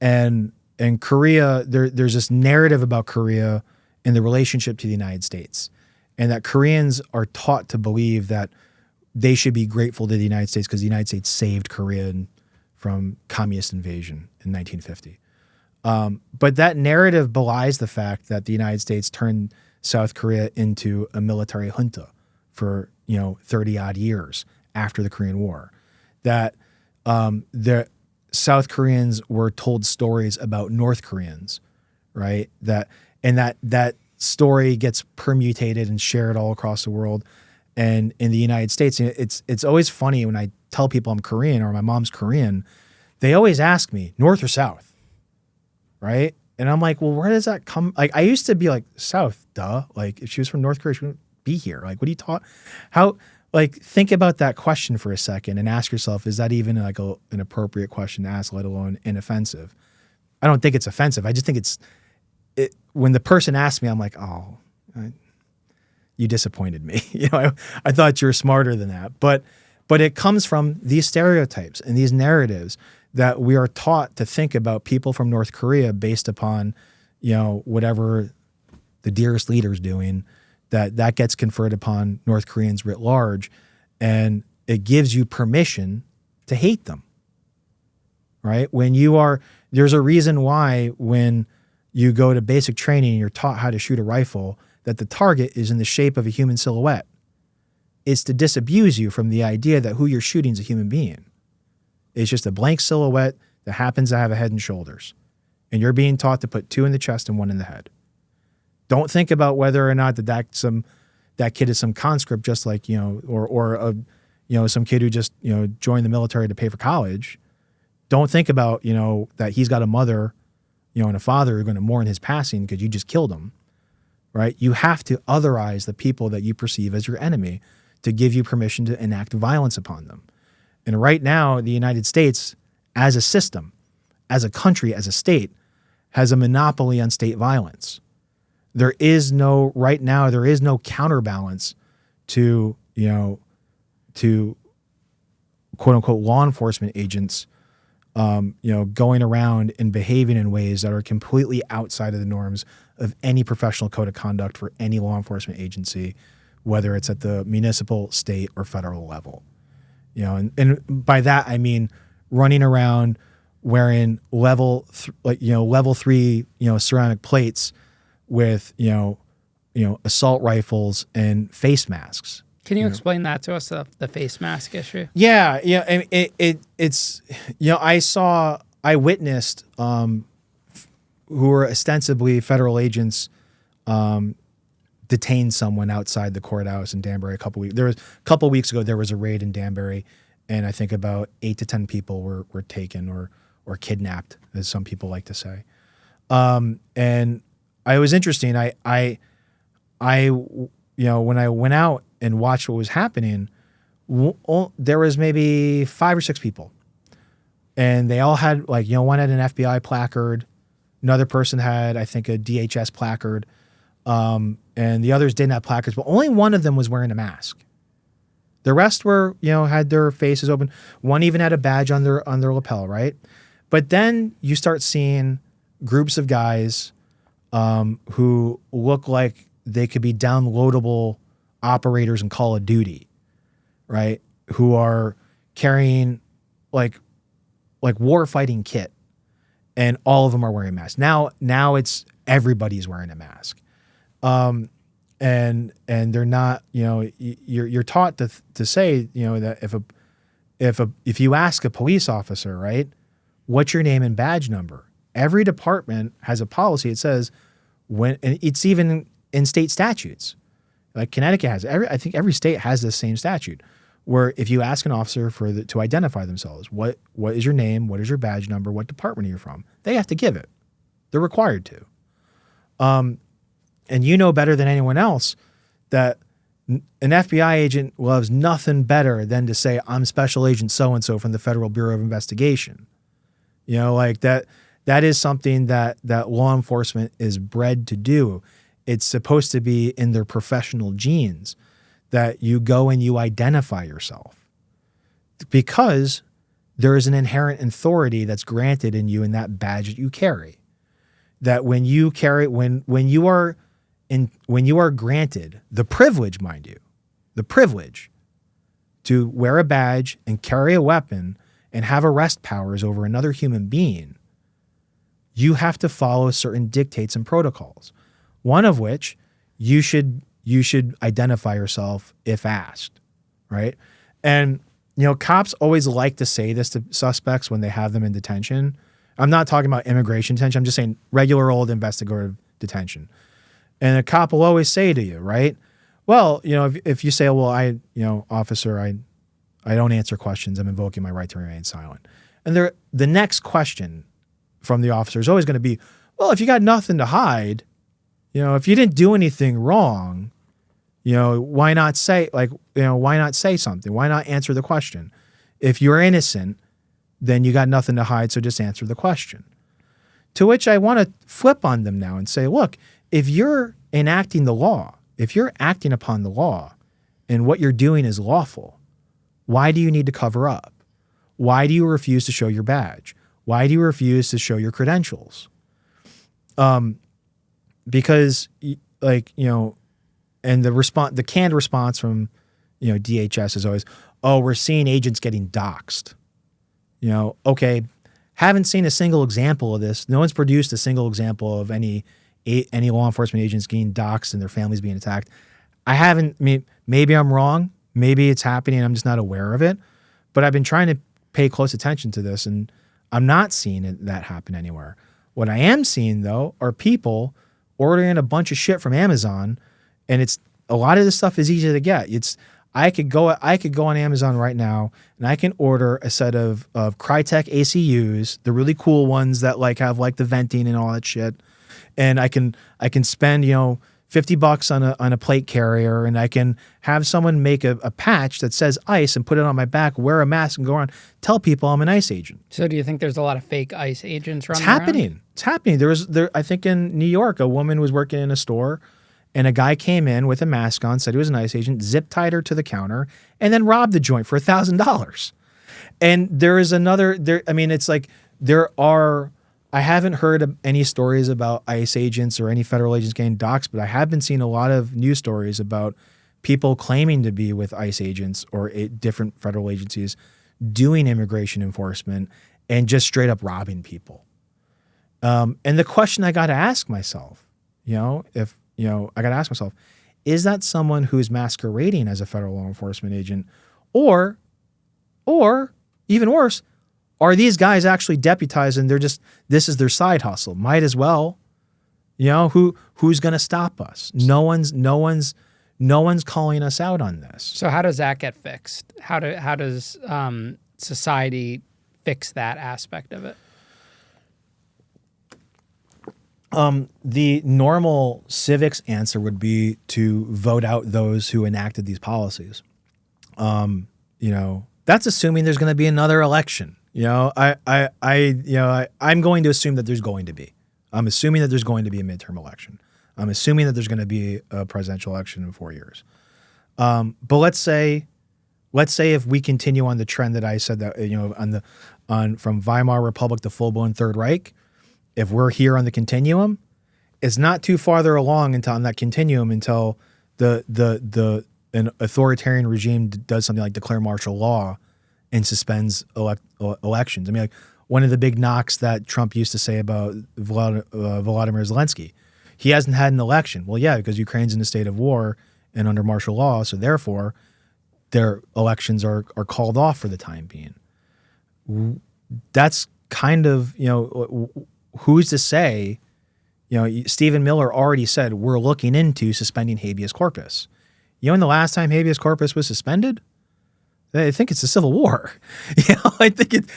And Korea, there's this narrative about Korea and the relationship to the United States, and that Koreans are taught to believe that they should be grateful to the United States because the United States saved Korea from communist invasion in 1950. But that narrative belies the fact that the United States turned South Korea into a military junta for, 30 odd years after the Korean War. That the South Koreans were told stories about North Koreans, right? That story gets permutated and shared all across the world. And in the United States, it's always funny when I tell people I'm Korean or my mom's Korean, they always ask me, North or South, right? And I'm like, well, where does that come? Like, I used to be like, South, duh. Like, if she was from North Korea, she wouldn't be here. Like, what are you talking? How? Like, think about that question for a second and ask yourself, is that even like an appropriate question to ask, let alone inoffensive? I don't think it's offensive. I just think when the person asks me, I'm like, oh, you disappointed me. I thought you were smarter than that. But it comes from these stereotypes and these narratives that we are taught to think about people from North Korea based upon, whatever the dearest leader's doing, that gets conferred upon North Koreans writ large, and it gives you permission to hate them, right? There's a reason why when you go to basic training and you're taught how to shoot a rifle, that the target is in the shape of a human silhouette. It's to disabuse you from the idea that who you're shooting is a human being. It's just a blank silhouette that happens to have a head and shoulders. And you're being taught to put 2 in the chest and 1 in the head. Don't think about whether or not that kid is some conscript, just like, or some kid who just, joined the military to pay for college. Don't think about, that he's got a mother, and a father who are going to mourn his passing because you just killed him, right? You have to otherize the people that you perceive as your enemy to give you permission to enact violence upon them. And right now, the United States, as a system, as a country, as a state, has a monopoly on state violence. There is no counterbalance to, to quote unquote law enforcement agents, going around and behaving in ways that are completely outside of the norms of any professional code of conduct for any law enforcement agency, whether it's at the municipal, state, or federal level. And by that I mean running around wearing level 3 ceramic plates with assault rifles and face masks. Can you explain that to us, the face mask issue? Yeah. And it's I witnessed who were ostensibly federal agents detain someone outside the courthouse in Danbury a couple weeks ago. There was a raid in Danbury, and I think about 8 to 10 people were taken or kidnapped, as some people like to say. And it was interesting. I when I went out and watched what was happening, there was maybe 5 or 6 people, and they all had one had an FBI placard, another person had, I think, a DHS placard, and the others didn't have placards, but only one of them was wearing a mask. The rest were, had their faces open. One even had a badge on their lapel, right? But then you start seeing groups of guys who look like they could be downloadable operators in Call of Duty, right? Who are carrying like war fighting kit, and all of them are wearing masks. Now it's everybody's wearing a mask. And they're not, you're taught to say, that if you ask a police officer, right, what's your name and badge number? Every department has a policy. It says and it's even in state statutes. Like Connecticut has, I think every state has this same statute, where if you ask an officer to identify themselves, what is your name, what is your badge number, what department are you from, they have to give it. They're required to. And you know better than anyone else that an FBI agent loves nothing better than to say, I'm Special Agent so-and-so from the Federal Bureau of Investigation. That is something that law enforcement is bred to do. It's supposed to be in their professional genes that you go and you identify yourself, because there is an inherent authority that's granted in you in that badge that you carry. That when you are granted the privilege, mind you, the privilege to wear a badge and carry a weapon and have arrest powers over another human being, you have to follow certain dictates and protocols. One of which, you should identify yourself if asked, right? And cops always like to say this to suspects when they have them in detention. I'm not talking about immigration detention. I'm just saying regular old investigative detention. And a cop will always say to you, right? Well, if you say, well, officer, I don't answer questions. I'm invoking my right to remain silent. And the next question from the officer is always going to be, well, if you got nothing to hide, if you didn't do anything wrong, why not say something? Why not answer the question? If you're innocent, then you got nothing to hide, so just answer the question. To which I want to flip on them now and say, look, if you're enacting the law, if you're acting upon the law and what you're doing is lawful, why do you need to cover up? Why do you refuse to show your badge? Why do you refuse to show your credentials? Because and the canned response from, DHS is always, oh, we're seeing agents getting doxxed. Okay, haven't seen a single example of this. No one's produced a single example of any law enforcement agents getting doxxed and their families being attacked. I haven't. Maybe I'm wrong. Maybe it's happening and I'm just not aware of it. But I've been trying to pay close attention to this, and I'm not seeing that happen anywhere. What I am seeing, though, are people ordering a bunch of shit from Amazon, and a lot of this stuff is easy to get. I could go on Amazon right now and I can order a set of Crytek ACUs, the really cool ones that have the venting and all that shit. And I can spend, $50 on a plate carrier, and I can have someone make a patch that says ICE and put it on my back, wear a mask, and go around, tell people I'm an ICE agent. So do you think there's a lot of fake ICE agents running around? It's happening. I think in New York, a woman was working in a store, and a guy came in with a mask on, said he was an ICE agent, zip-tied her to the counter, and then robbed the joint for $1,000. And there is another, it's like I haven't heard of any stories about ICE agents or any federal agents getting doxxed, but I have been seeing a lot of news stories about people claiming to be with ICE agents or different federal agencies doing immigration enforcement and just straight up robbing people. And the question I got to ask myself, is that someone who's masquerading as a federal law enforcement agent, or even worse, are these guys actually deputized and this is their side hustle? Might as well, who's going to stop us? No one's calling us out on this. So how does that get fixed? How does society fix that aspect of it? The normal civics answer would be to vote out those who enacted these policies. That's assuming there's going to be another election. I'm going to assume that there's going to be. I'm assuming that there's going to be a midterm election. I'm assuming that there's going to be a presidential election in 4 years. But let's say if we continue on the trend that I said that from Weimar Republic to full-blown Third Reich, if we're here on the continuum, it's not too farther along on that continuum until an authoritarian regime does something like declare martial law and suspends elections. One of the big knocks that Trump used to say about Volodymyr Zelensky, he hasn't had an election. Well, yeah, because Ukraine's in a state of war and under martial law, so therefore their elections are called off for the time being. That's kind of, who's to say, Stephen Miller already said we're looking into suspending habeas corpus. When the last time habeas corpus was suspended? I think it's the Civil War. I think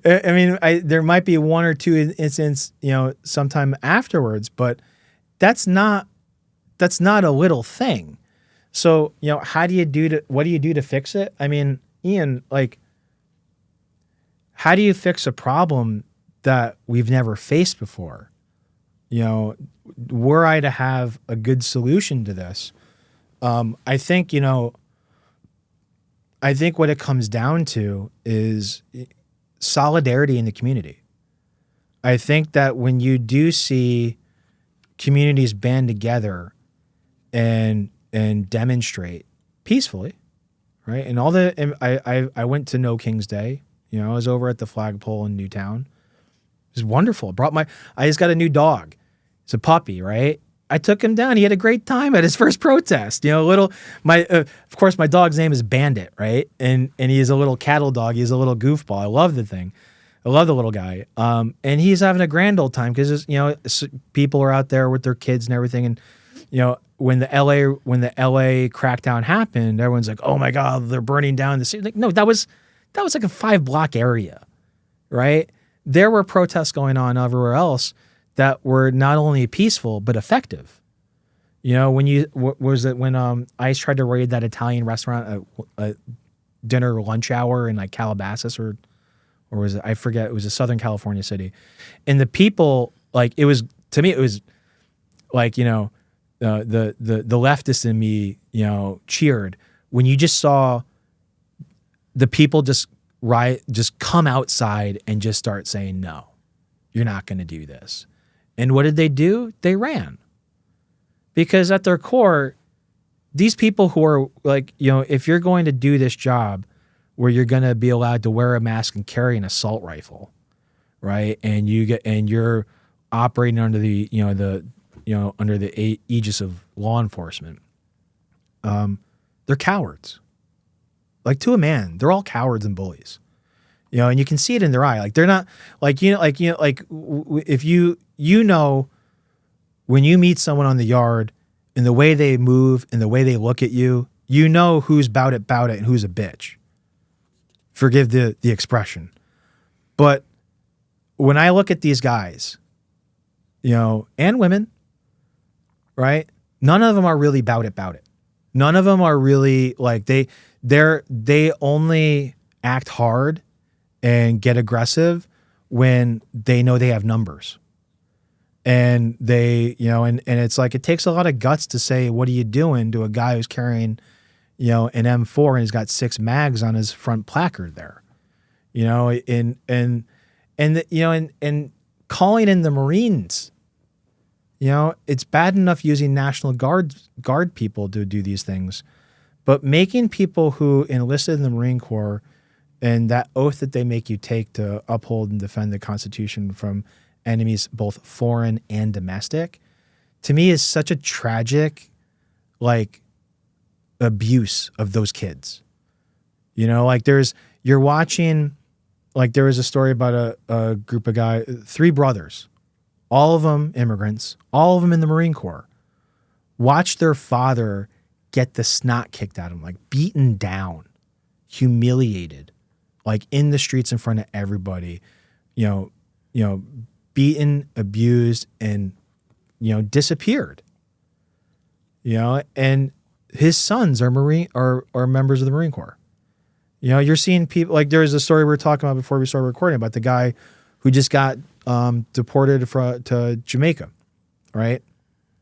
there might be one or two incidents, sometime afterwards, but that's not a little thing. So, what do you do to fix it? Ian, how do you fix a problem that we've never faced before? Were I to have a good solution to this, I think what it comes down to is solidarity in the community. I think that when you do see communities band together and demonstrate peacefully, right? And I went to No King's Day. I was over at the flagpole in Newtown. It was wonderful. I just got a new dog. It's a puppy, right? I took him down. He had a great time at his first protest. Of course, my dog's name is Bandit, right? And he's a little cattle dog. He's a little goofball. I love the thing. I love the little guy. And he's having a grand old time because people are out there with their kids and everything. And when the LA crackdown happened, everyone's like, "Oh my God, they're burning down the city." Like, no, that was like a 5-block area, right? There were protests going on everywhere else that were not only peaceful but effective. When ICE tried to raid that Italian restaurant at dinner or lunch hour in like Calabasas or was it, I forget, it was a Southern California city, and the people, it was like the leftist in me cheered when you just saw the people just come outside and just start saying, no, you're not going to do this. And what did they do? They ran. Because at their core, these people who are if you're going to do this job where you're going to be allowed to wear a mask and carry an assault rifle, right? And you're operating under the aegis of law enforcement, they're cowards. To a man, they're all cowards and bullies. And you can see it in their eye. They're not if when you meet someone on the yard and the way they move and the way they look at you, who's bout it and who's a bitch. Forgive the expression. But when I look at these guys, and women, right? None of them are really about it. None of them are really like they only act hard and get aggressive when they know they have numbers. And they, and it's like, it takes a lot of guts to say, what are you doing to a guy who's carrying, an M4 and he's got 6 mags on his front placard there, and calling in the Marines, it's bad enough using National Guard people to do these things, but making people who enlisted in the Marine Corps and that oath that they make you take to uphold and defend the Constitution from enemies, both foreign and domestic, to me is such a tragic, abuse of those kids. You're watching, there was a story about a group of guys, 3 brothers, all of them immigrants, all of them in the Marine Corps, watch their father get the snot kicked out of him, beaten down, humiliated, in the streets in front of everybody, beaten, abused, and, disappeared, and his sons are members of the Marine Corps. You're seeing people, there was a story we were talking about before we started recording about the guy who just got deported to Jamaica, right?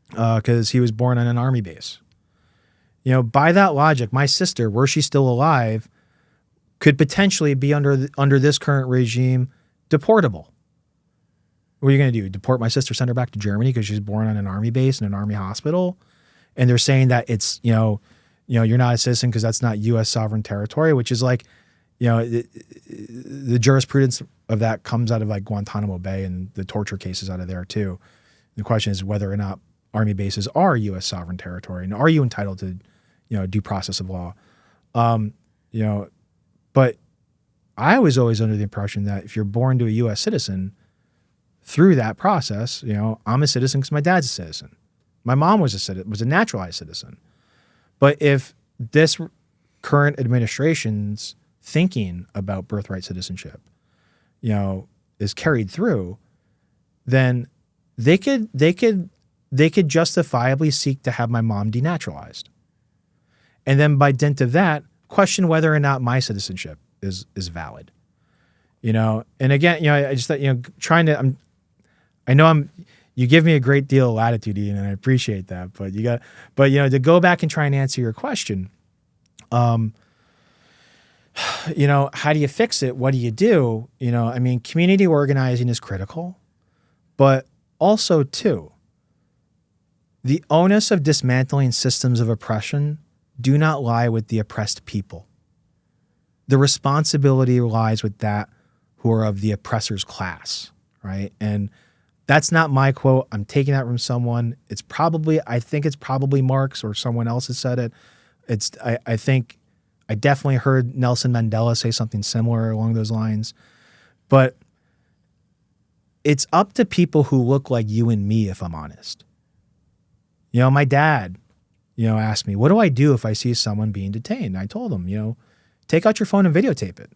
Because he was born on an army base. By that logic, my sister, were she still alive, could potentially be under this current regime deportable. What are you going to do? Deport my sister, send her back to Germany because she's born on an army base in an army hospital? And they're saying that it's, you're not a citizen because that's not U.S. sovereign territory, which is the jurisprudence of that comes out of Guantanamo Bay and the torture cases out of there too. The question is whether or not army bases are U.S. sovereign territory, and are you entitled to, due process of law? But I was always under the impression that if you're born to a U.S. citizen, through that process, I'm a citizen because my dad's a citizen. My mom was a naturalized citizen. But if this current administration's thinking about birthright citizenship, is carried through, then they could justifiably seek to have my mom denaturalized. And then by dint of that, question whether or not my citizenship is valid. And again, I just thought, you give me a great deal of latitude, Ian, and I appreciate that. But to go back and try and answer your question, how do you fix it? What do you do? Community organizing is critical, but also too, the onus of dismantling systems of oppression do not lie with the oppressed people. The responsibility lies with that who are of the oppressor's class, right? And that's not my quote. I'm taking that from someone. I think it's probably Marx or someone else has said it. I think I definitely heard Nelson Mandela say something similar along those lines. But it's up to people who look like you and me, if I'm honest. My dad, asked me, what do I do if I see someone being detained? And I told him, take out your phone and videotape it.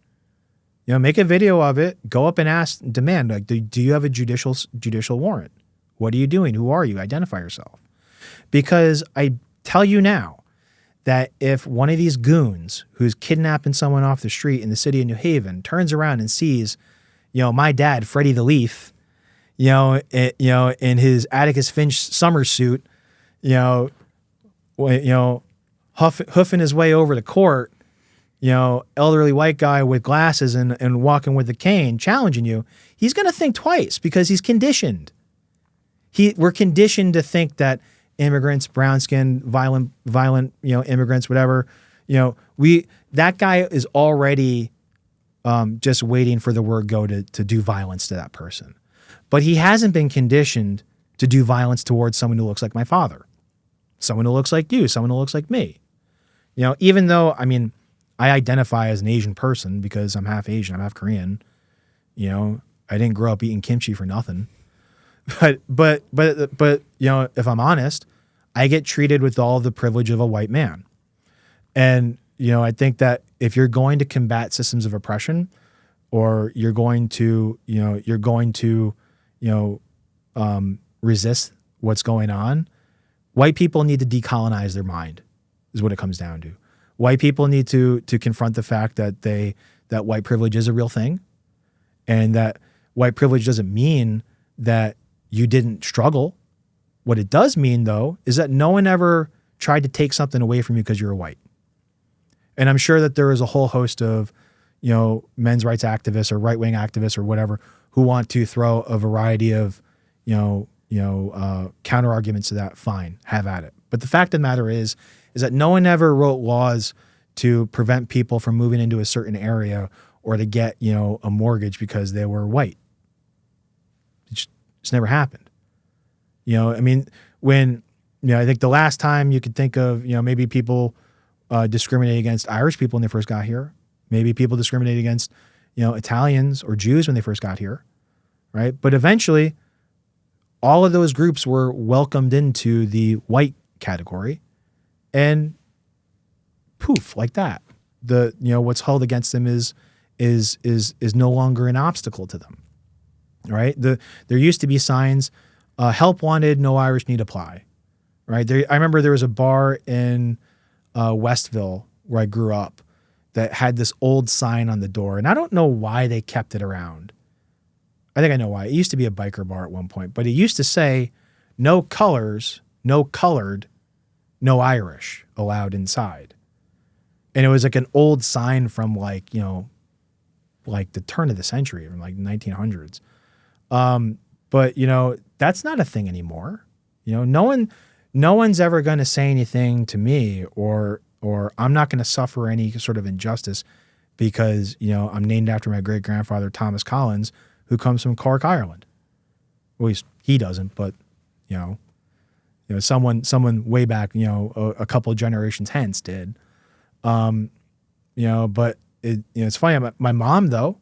Make a video of it, go up and ask, demand, do you have a judicial warrant? What are you doing? Who are you? Identify yourself. Because I tell you now that if one of these goons who's kidnapping someone off the street in the city of New Haven turns around and sees, my dad, Freddie the Leaf, in his Atticus Finch summer suit, hoofing his way over to court, elderly white guy with glasses and walking with a cane, challenging you, he's going to think twice because he's conditioned. We're conditioned to think that immigrants, brown-skinned, violent, immigrants, whatever, that guy is already just waiting for the word go to do violence to that person. But he hasn't been conditioned to do violence towards someone who looks like my father, someone who looks like you, someone who looks like me. Even though, I identify as an Asian person because I'm half Asian, I'm half Korean. I didn't grow up eating kimchi for nothing. But if I'm honest, I get treated with all the privilege of a white man. And, I think that if you're going to combat systems of oppression, or you're going to resist what's going on, white people need to decolonize their mind, is what it comes down to. White people need to confront the fact that white privilege is a real thing, and that white privilege doesn't mean that you didn't struggle. What it does mean, though, is that no one ever tried to take something away from you because you're white. And I'm sure that there is a whole host of, men's rights activists or right-wing activists or whatever who want to throw a variety of, counter arguments to that. Fine, have at it. But the fact of the matter is that no one ever wrote laws to prevent people from moving into a certain area or to get, a mortgage because they were white. It's never happened. When, I think the last time you could think of, maybe people discriminate against Irish people when they first got here. Maybe people discriminate against, Italians or Jews when they first got here, right? But eventually, all of those groups were welcomed into the white category, and poof, like that. What's held against them is no longer an obstacle to them, right? There used to be signs, help wanted, no Irish need apply, right? I remember there was a bar in Westville where I grew up that had this old sign on the door, and I don't know why they kept it around. I think I know why. It used to be a biker bar at one point, but it used to say, no colors, no colored, no Irish allowed inside. And it was like an old sign from like the turn of the century, from like 1900s. But that's not a thing anymore. No one's ever going to say anything to me or I'm not going to suffer any sort of injustice because, I'm named after my great grandfather, Thomas Collins, who comes from Cork, Ireland. Well, he doesn't, but, someone way back, a couple of generations hence did. But it's funny. My mom, though,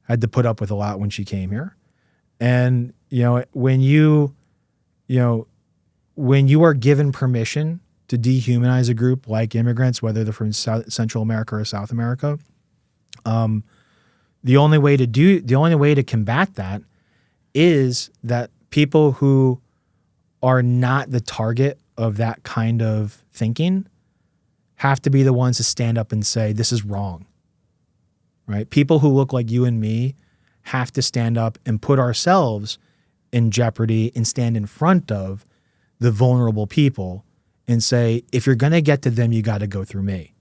had to put up with a lot when she came here. And, when you are given permission to dehumanize a group like immigrants, whether they're from Central America or South America, the only way to combat that is that people who are not the target of that kind of thinking have to be the ones to stand up and say, this is wrong, right? People who look like you and me have to stand up and put ourselves in jeopardy and stand in front of the vulnerable people and say, if you're going to get to them, you got to go through me.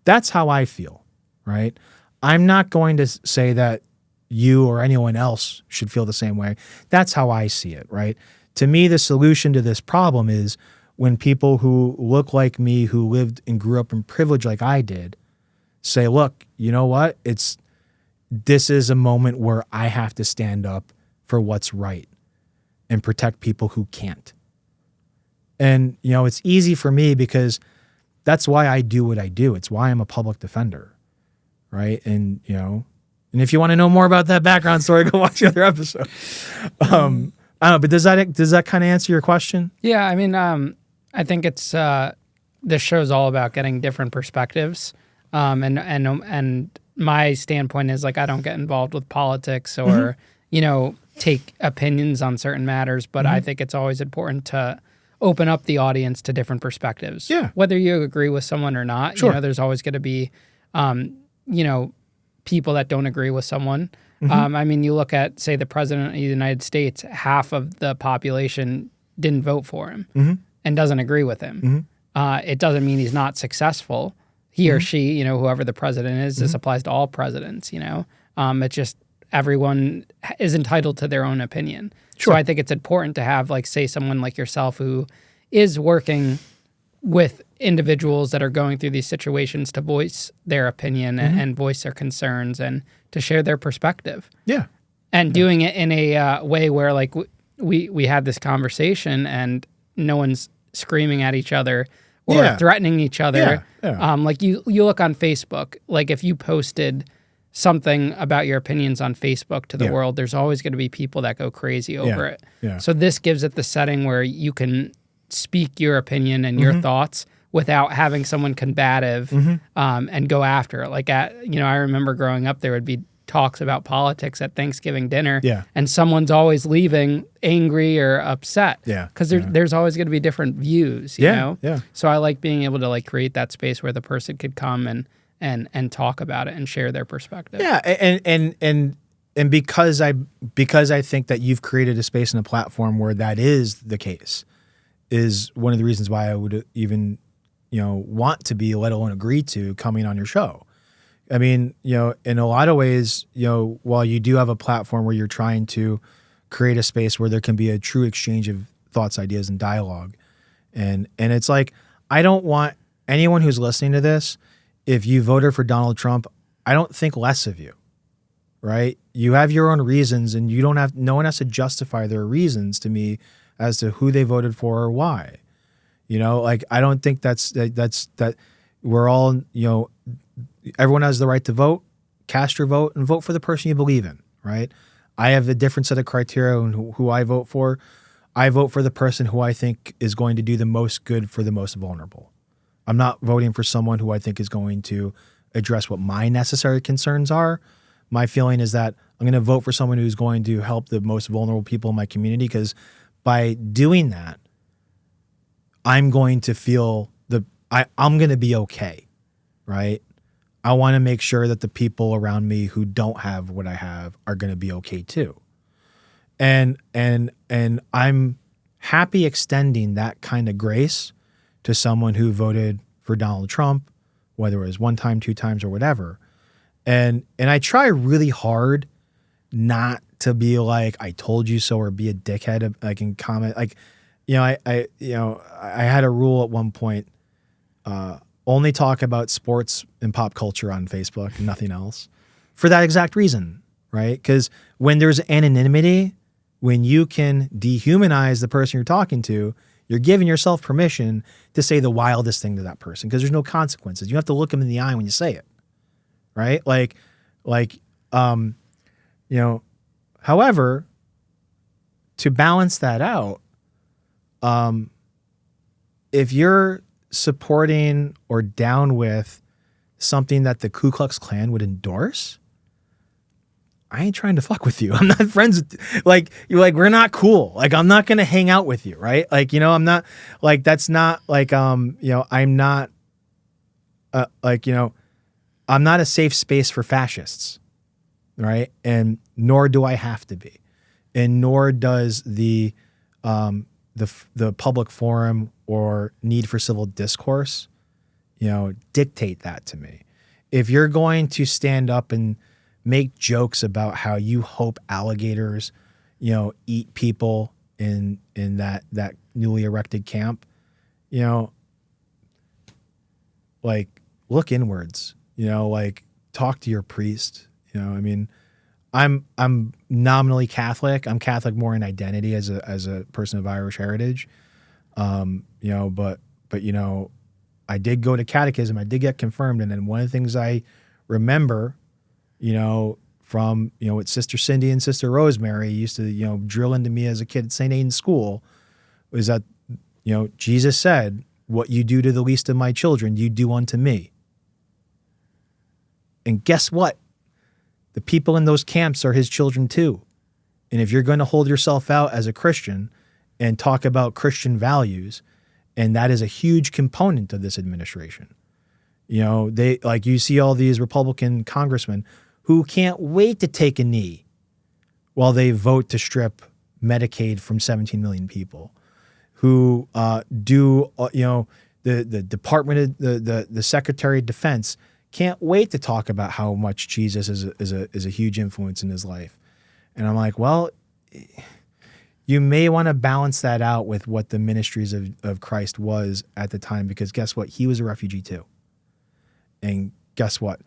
That's how I feel, right? I'm not going to say that you or anyone else should feel the same way. That's how I see it, right? To me, the solution to this problem is when people who look like me, who lived and grew up in privilege like I did, say, look, you know what? This is a moment where I have to stand up for what's right and protect people who can't. And, it's easy for me because that's why I do what I do. It's why I'm a public defender, right? And, and if you want to know more about that background story, go watch the other episode. I don't know, but does that kind of answer your question? Yeah, I mean, I think it's this show's all about getting different perspectives, and my standpoint is like I don't get involved with politics or take opinions on certain matters, but I think it's always important to open up the audience to different perspectives. Yeah, whether you agree with someone or not, sure. There's always going to be, people that don't agree with someone. I mean, you look at, say, the president of the United States, half of the population didn't vote for him and doesn't agree with him. It doesn't mean he's not successful. He or she, whoever the president is, this applies to all presidents, it's just everyone is entitled to their own opinion. Sure. So I think it's important to have, like, say, someone like yourself who is working with individuals that are going through these situations to voice their opinion and voice their concerns and to share their perspective. Yeah. And doing it in a way where, like, we had this conversation and no one's screaming at each other or threatening each other. Yeah. Like, you look on Facebook, like, if you posted something about your opinions on Facebook to the world, there's always going to be people that go crazy over it. Yeah. So this gives it the setting where you can speak your opinion and your thoughts without having someone combative and go after it. Like, I remember growing up, there would be talks about politics at Thanksgiving dinner, Yeah. and someone's always leaving angry or upset. Yeah. Because there's always going to be different views, you know? Yeah. So I like being able to like create that space where the person could come and talk about it and share their perspective. Yeah. And because I think that you've created a space and a platform where that is the case is one of the reasons why I would even, want to be, let alone agree to coming on your show. I mean, in a lot of ways, while you do have a platform where you're trying to create a space where there can be a true exchange of thoughts, ideas, and dialogue. And it's like, I don't want anyone who's listening to this, if you voted for Donald Trump, I don't think less of you, right? You have your own reasons, and no one has to justify their reasons to me as to who they voted for or why. Like, I don't think that we're all, everyone has the right to vote, cast your vote, and vote for the person you believe in, right? I have a different set of criteria on who I vote for. I vote for the person who I think is going to do the most good for the most vulnerable. I'm not voting for someone who I think is going to address what my necessary concerns are. My feeling is that I'm going to vote for someone who's going to help the most vulnerable people in my community, because by doing that, I'm going to feel I'm going to be okay, right? I want to make sure that the people around me who don't have what I have are going to be okay too. And I'm happy extending that kind of grace to someone who voted for Donald Trump, whether it was one time, two times, or whatever. And I try really hard not to be like, I told you so, or be a dickhead, like in comment. Like, I had a rule at one point, only talk about sports and pop culture on Facebook and nothing else, for that exact reason, right? Because when there's anonymity, when you can dehumanize the person you're talking to, you're giving yourself permission to say the wildest thing to that person, because there's no consequences. You have to look them in the eye when you say it, right? However, to balance that out, if you're supporting or down with something that the Ku Klux Klan would endorse, I ain't trying to fuck with you. I'm not friends with you. Like, you're like, we're not cool. Like, I'm not going to hang out with you. Right. Like, I'm not like, that's not like, I'm not I'm not a safe space for fascists. Right. And nor do I have to be. And nor does the public forum or need for civil discourse, dictate that to me. If you're going to stand up and make jokes about how you hope alligators, eat people in that newly erected camp, like, look inwards, like, talk to your priest. I'm nominally Catholic. I'm Catholic more in identity as a person of Irish heritage. But I did go to catechism. I did get confirmed. And then one of the things I remember, from, what Sister Cindy and Sister Rosemary used to, drill into me as a kid at St. Aidan's School, was that, Jesus said, what you do to the least of my children, you do unto me. And guess what? The people in those camps are his children too. And if you're going to hold yourself out as a Christian and talk about Christian values, and that is a huge component of this administration, they, like, you see all these Republican congressmen who can't wait to take a knee while they vote to strip Medicaid from 17 million people, who do, the Department of the Secretary of Defense can't wait to talk about how much Jesus is a huge influence in his life. And I'm like, well, you may want to balance that out with what the ministries of Christ was at the time, because guess what? He was a refugee too. And guess what?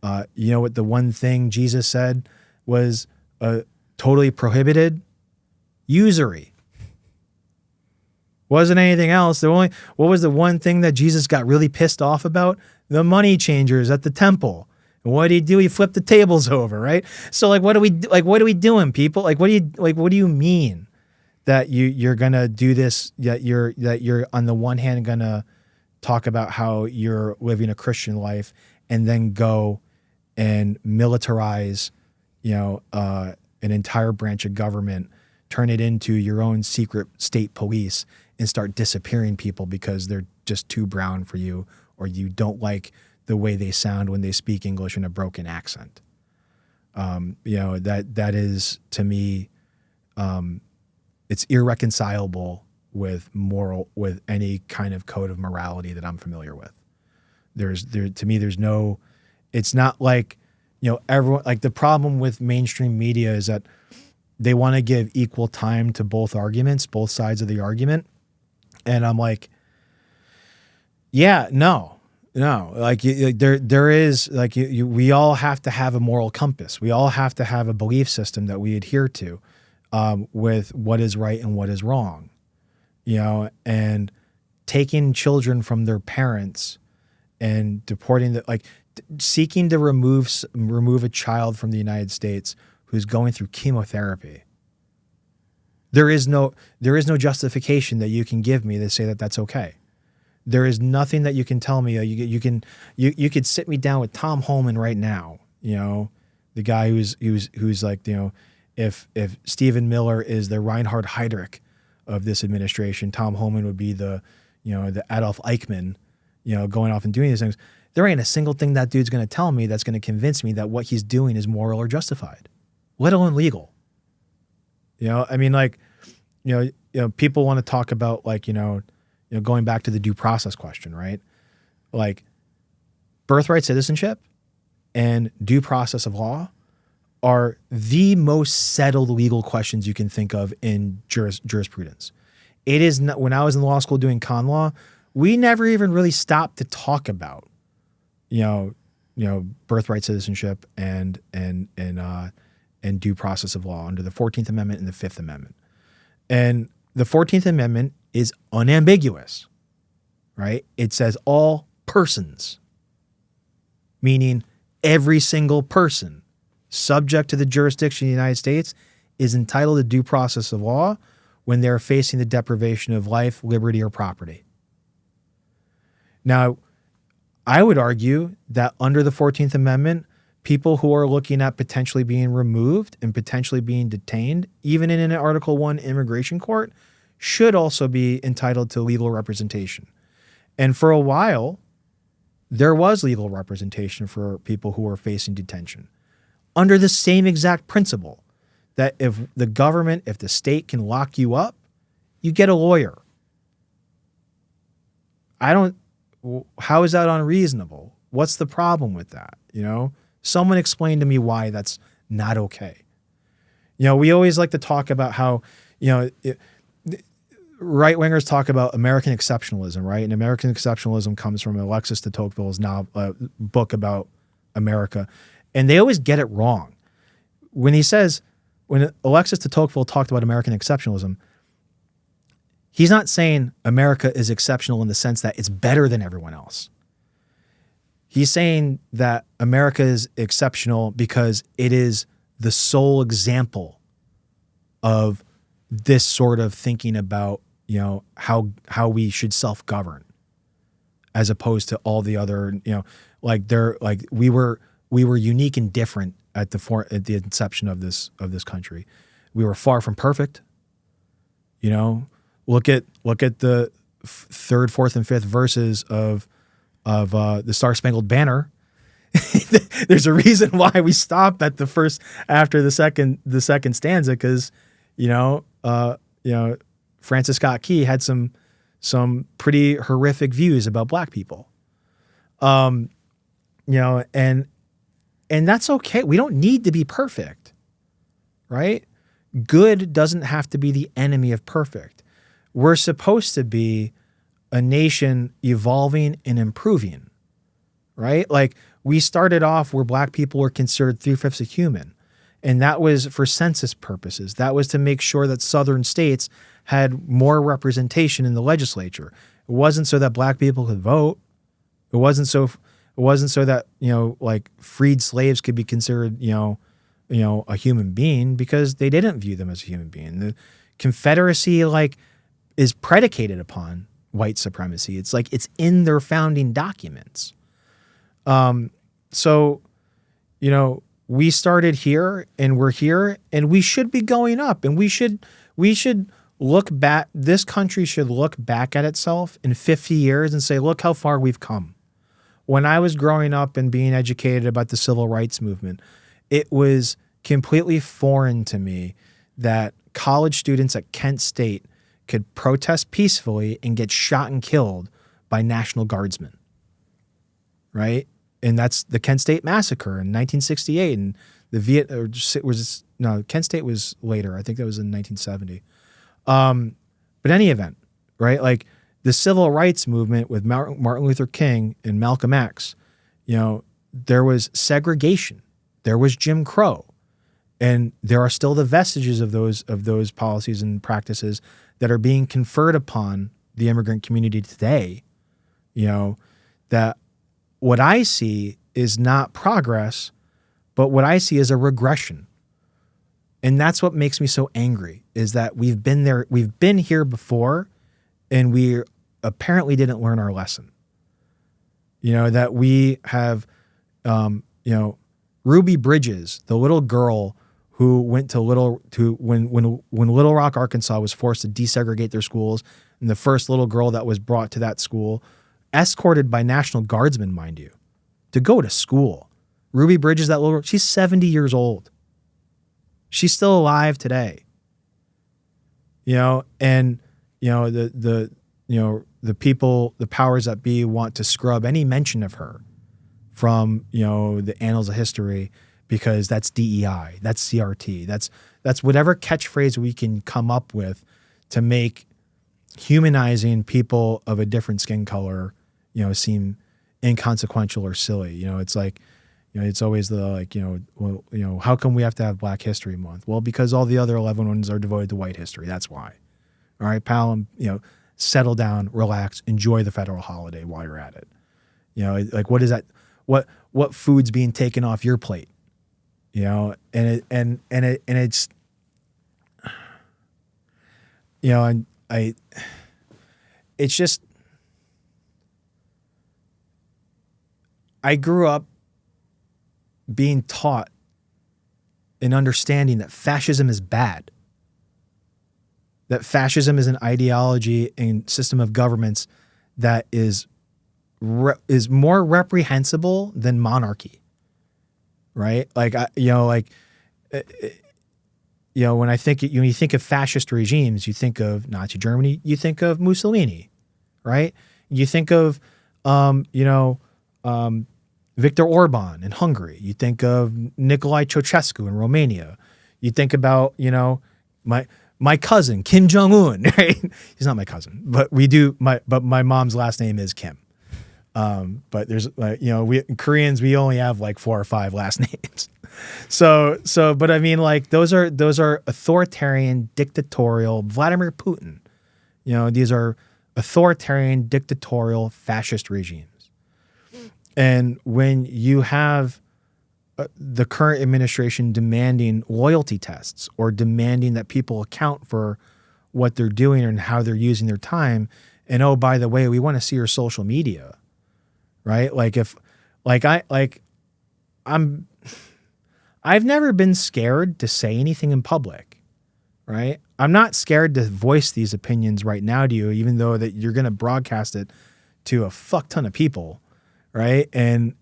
What the one thing Jesus said was totally prohibited? Usury. Wasn't anything else. What was the one thing that Jesus got really pissed off about? The money changers at the temple. And what did he do? He flipped the tables over, right? So what are we doing, people? What do you mean that you're gonna do this? That you're on the one hand gonna talk about how you're living a Christian life, and then go and militarize an entire branch of government, turn it into your own secret state police and start disappearing people because they're just too brown for you, or you don't like the way they sound when they speak English in a broken accent. That is, to me, it's irreconcilable with any kind of code of morality that I'm familiar with. To me, there's no, it's not like, everyone, like the problem with mainstream media is that they want to give equal time to both arguments, both sides of the argument. And I'm like, yeah, no, like there is like we all have to have a moral compass. We all have to have a belief system that we adhere to, with what is right and what is wrong, and taking children from their parents and deporting seeking to remove a child from the United States who's going through chemotherapy. There is no justification that you can give me to say that that's okay. There is nothing that you can tell me. You could sit me down with Tom Holman right now. The guy who's like, if Stephen Miller is the Reinhard Heydrich of this administration, Tom Holman would be the Adolf Eichmann, going off and doing these things. There ain't a single thing that dude's going to tell me that's going to convince me that what he's doing is moral or justified, let alone legal. People want to talk about going back to the due process question, right? Like birthright citizenship and due process of law are the most settled legal questions you can think of in jurisprudence. It is not, when I was in law school doing con law, we never even really stopped to talk about, birthright citizenship and due process of law under the 14th Amendment and the 5th Amendment. And the 14th Amendment is unambiguous, right? It says all persons, meaning every single person subject to the jurisdiction of the United States is entitled to due process of law when they're facing the deprivation of life, liberty, or property. Now, I would argue that under the 14th Amendment, people who are looking at potentially being removed and potentially being detained, even in an Article I immigration court, should also be entitled to legal representation. And for a while, there was legal representation for people who were facing detention under the same exact principle that if the state can lock you up, you get a lawyer. How is that unreasonable? What's the problem with that? Someone explain to me why that's not okay. We always like to talk about how, right-wingers talk about American exceptionalism, right? And American exceptionalism comes from Alexis de Tocqueville's book about America. And they always get it wrong. When Alexis de Tocqueville talked about American exceptionalism, he's not saying America is exceptional in the sense that it's better than everyone else. He's saying that America is exceptional because it is the sole example of this sort of thinking about, how we should self-govern, as opposed to all the other, we were unique and different at the inception of this country. We were far from perfect. Look at the third, fourth, and fifth verses of the Star Spangled Banner. There's a reason why we stop at the first after the second stanza, because Francis Scott Key had some pretty horrific views about black people. And that's okay. We don't need to be perfect, right? Good doesn't have to be the enemy of perfect. We're supposed to be a nation evolving and improving, right? Like we started off where black people were considered 3/5 of human. And that was for census purposes. That was to make sure that southern states had more representation in the legislature. It wasn't so that black people could vote. It wasn't so that, freed slaves could be considered, a human being, because they didn't view them as a human being. The Confederacy, is predicated upon white supremacy. It's it's in their founding documents. So, we started here and we're here and we should be going up, and we should look back. This country should look back at itself in 50 years and say, look how far we've come. When I was growing up and being educated about the civil rights movement, it was completely foreign to me that college students at Kent State could protest peacefully and get shot and killed by National Guardsmen, right? And that's the Kent State massacre in 1968, and Kent State was later. I think that was in 1970. But any event, right? Like the civil rights movement with Martin Luther King and Malcolm X, there was segregation, there was Jim Crow, and there are still the vestiges of those policies and practices that are being conferred upon the immigrant community today. That what I see is not progress, but what I see is a regression. And that's what makes me so angry, is that we've been here before, and we apparently didn't learn our lesson. That we have, Ruby Bridges, the little girl who went to when Little Rock, Arkansas was forced to desegregate their schools, and the first little girl that was brought to that school, escorted by National Guardsmen, mind you, to go to school. Ruby Bridges, that little girl, she's 70 years old. She's still alive today. And the people, the powers that be, want to scrub any mention of her from, the annals of history, because that's DEI, that's CRT, that's whatever catchphrase we can come up with to make humanizing people of a different skin color, seem inconsequential or silly. It's like, it's always the how come we have to have Black History Month? Well, because all the other 11 ones are devoted to white history. That's why. All right, pal, settle down, relax, enjoy the federal holiday while you're at it. Like, what is that? What food's being taken off your plate? And it's, it's just, I grew up being taught and understanding that fascism is bad, that fascism is an ideology and system of governments that is more reprehensible than monarchy, right? Like, when you think of fascist regimes, you think of Nazi Germany, you think of Mussolini, right? You think of, Viktor Orban in Hungary. You think of Nicolae Ceausescu in Romania. You think about, my cousin, Kim Jong-un, right? He's not my cousin, but but my mom's last name is Kim. But there's, we Koreans, we only have like 4 or 5 last names. But I mean, like, those are authoritarian, dictatorial, Vladimir Putin. These are authoritarian, dictatorial, fascist regimes. And when you have the current administration demanding loyalty tests, or demanding that people account for what they're doing and how they're using their time, and, oh, by the way, we want to see your social media, right? I've never been scared to say anything in public, right? I'm not scared to voice these opinions right now to you, even though that you're going to broadcast it to a fuck ton of people, right? And,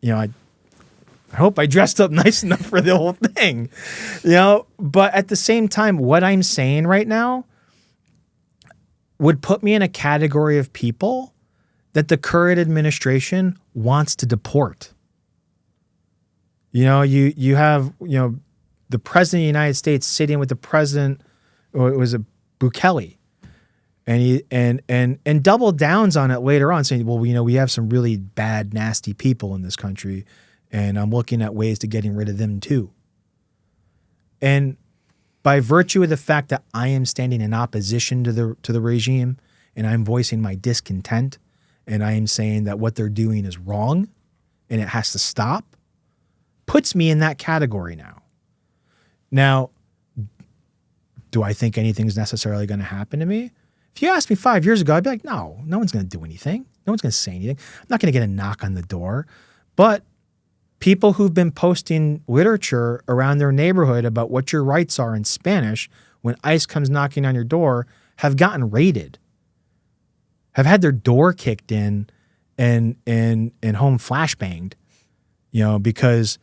I hope I dressed up nice enough for the whole thing, but at the same time, what I'm saying right now would put me in a category of people that the current administration wants to deport. You have, the president of the United States sitting with the president, or it was a Bukele, and he and double downs on it later on, saying, well, we have some really bad, nasty people in this country, and I'm looking at ways to getting rid of them too. And by virtue of the fact that I am standing in opposition to the regime, and I'm voicing my discontent, and I am saying that what they're doing is wrong and it has to stop, puts me in that category now. Now, do I think anything's necessarily going to happen to me? If you asked me 5 years ago, I'd be like, no one's going to do anything. No one's going to say anything. I'm not going to get a knock on the door. But people who've been posting literature around their neighborhood about what your rights are in Spanish when ICE comes knocking on your door have gotten raided, have had their door kicked in and home flashbanged, because,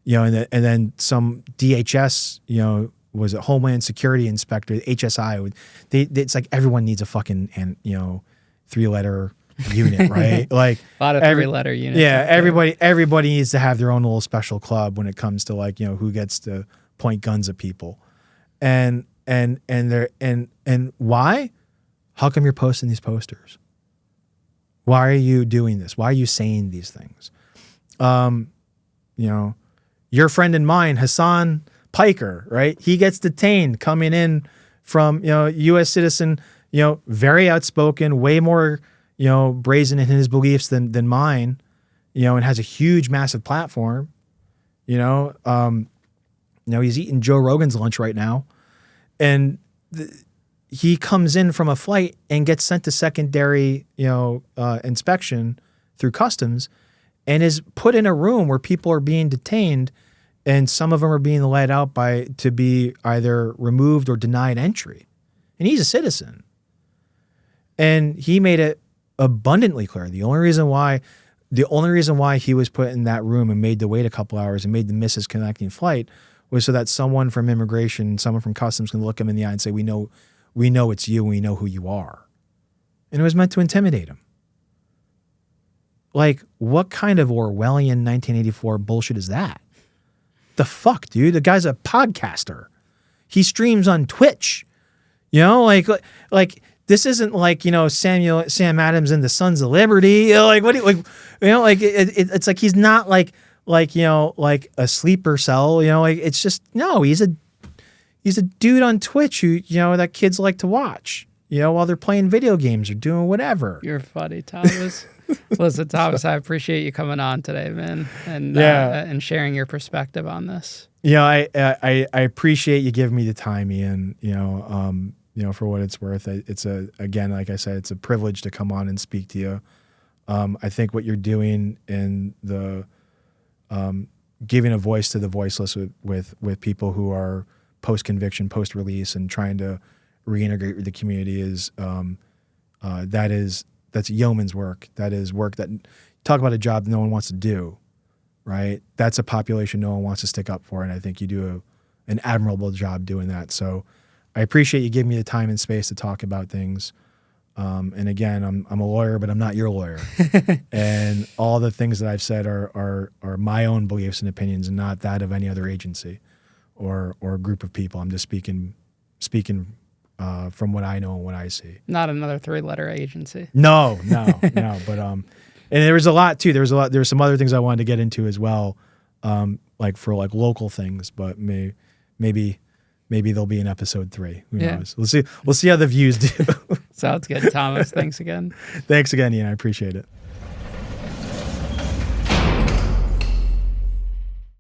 and then some DHS, was it Homeland Security Inspector, HSI, it's like everyone needs a fucking, 3-letter unit, right? Like a lot of 3-letter units. Yeah, everybody needs to have their own little special club when it comes to like, who gets to point guns at people. And why? How come you're posting these posters? Why are you doing this? Why are you saying these things? Your friend and mine, Hassan Piker, right? He gets detained coming in from, U.S. citizen, very outspoken, way more, brazen in his beliefs than mine, and has a huge, massive platform. He's eating Joe Rogan's lunch right now. And he comes in from a flight and gets sent to secondary, inspection through customs and is put in a room where people are being detained, and some of them are being let out to be either removed or denied entry. And he's a citizen. And he made it abundantly clear. The only reason why he was put in that room and made to wait a couple hours and made to miss his connecting flight was so that someone from immigration, someone from customs can look him in the eye and say, we know it's you and we know who you are. And it was meant to intimidate him. Like, what kind of Orwellian 1984 bullshit is that? The fuck, dude? The guy's a podcaster. He streams on Twitch. Like this isn't like, Sam Adams and the Sons of Liberty. It's like he's not like a sleeper cell. It's just, no, he's a dude on Twitch who, that kids like to watch, while they're playing video games or doing whatever. You're funny, Thomas. Listen, Thomas, I appreciate you coming on today, man, and sharing your perspective on this. I appreciate you giving me the time, Ian. For what it's worth. It's again, like I said, it's a privilege to come on and speak to you. I think what you're doing in the giving a voice to the voiceless with people who are post-conviction, post-release, and trying to reintegrate with the community is that's yeoman's work. That is work that, talk about a job no one wants to do, right? That's a population no one wants to stick up for, and I think you do an admirable job doing that. So I appreciate you giving me the time and space to talk about things. And again, I'm a lawyer, but I'm not your lawyer. And all the things that I've said are my own beliefs and opinions and not that of any other agency or group of people. I'm just speaking from what I know and what I see. Not another 3-letter agency. No. But and there was a lot too. There was some other things I wanted to get into as well, like for like local things. But maybe there'll be an episode 3. Who knows? We'll see how the views do. Sounds good, Thomas. Thanks again. Thanks again, Ian. I appreciate it.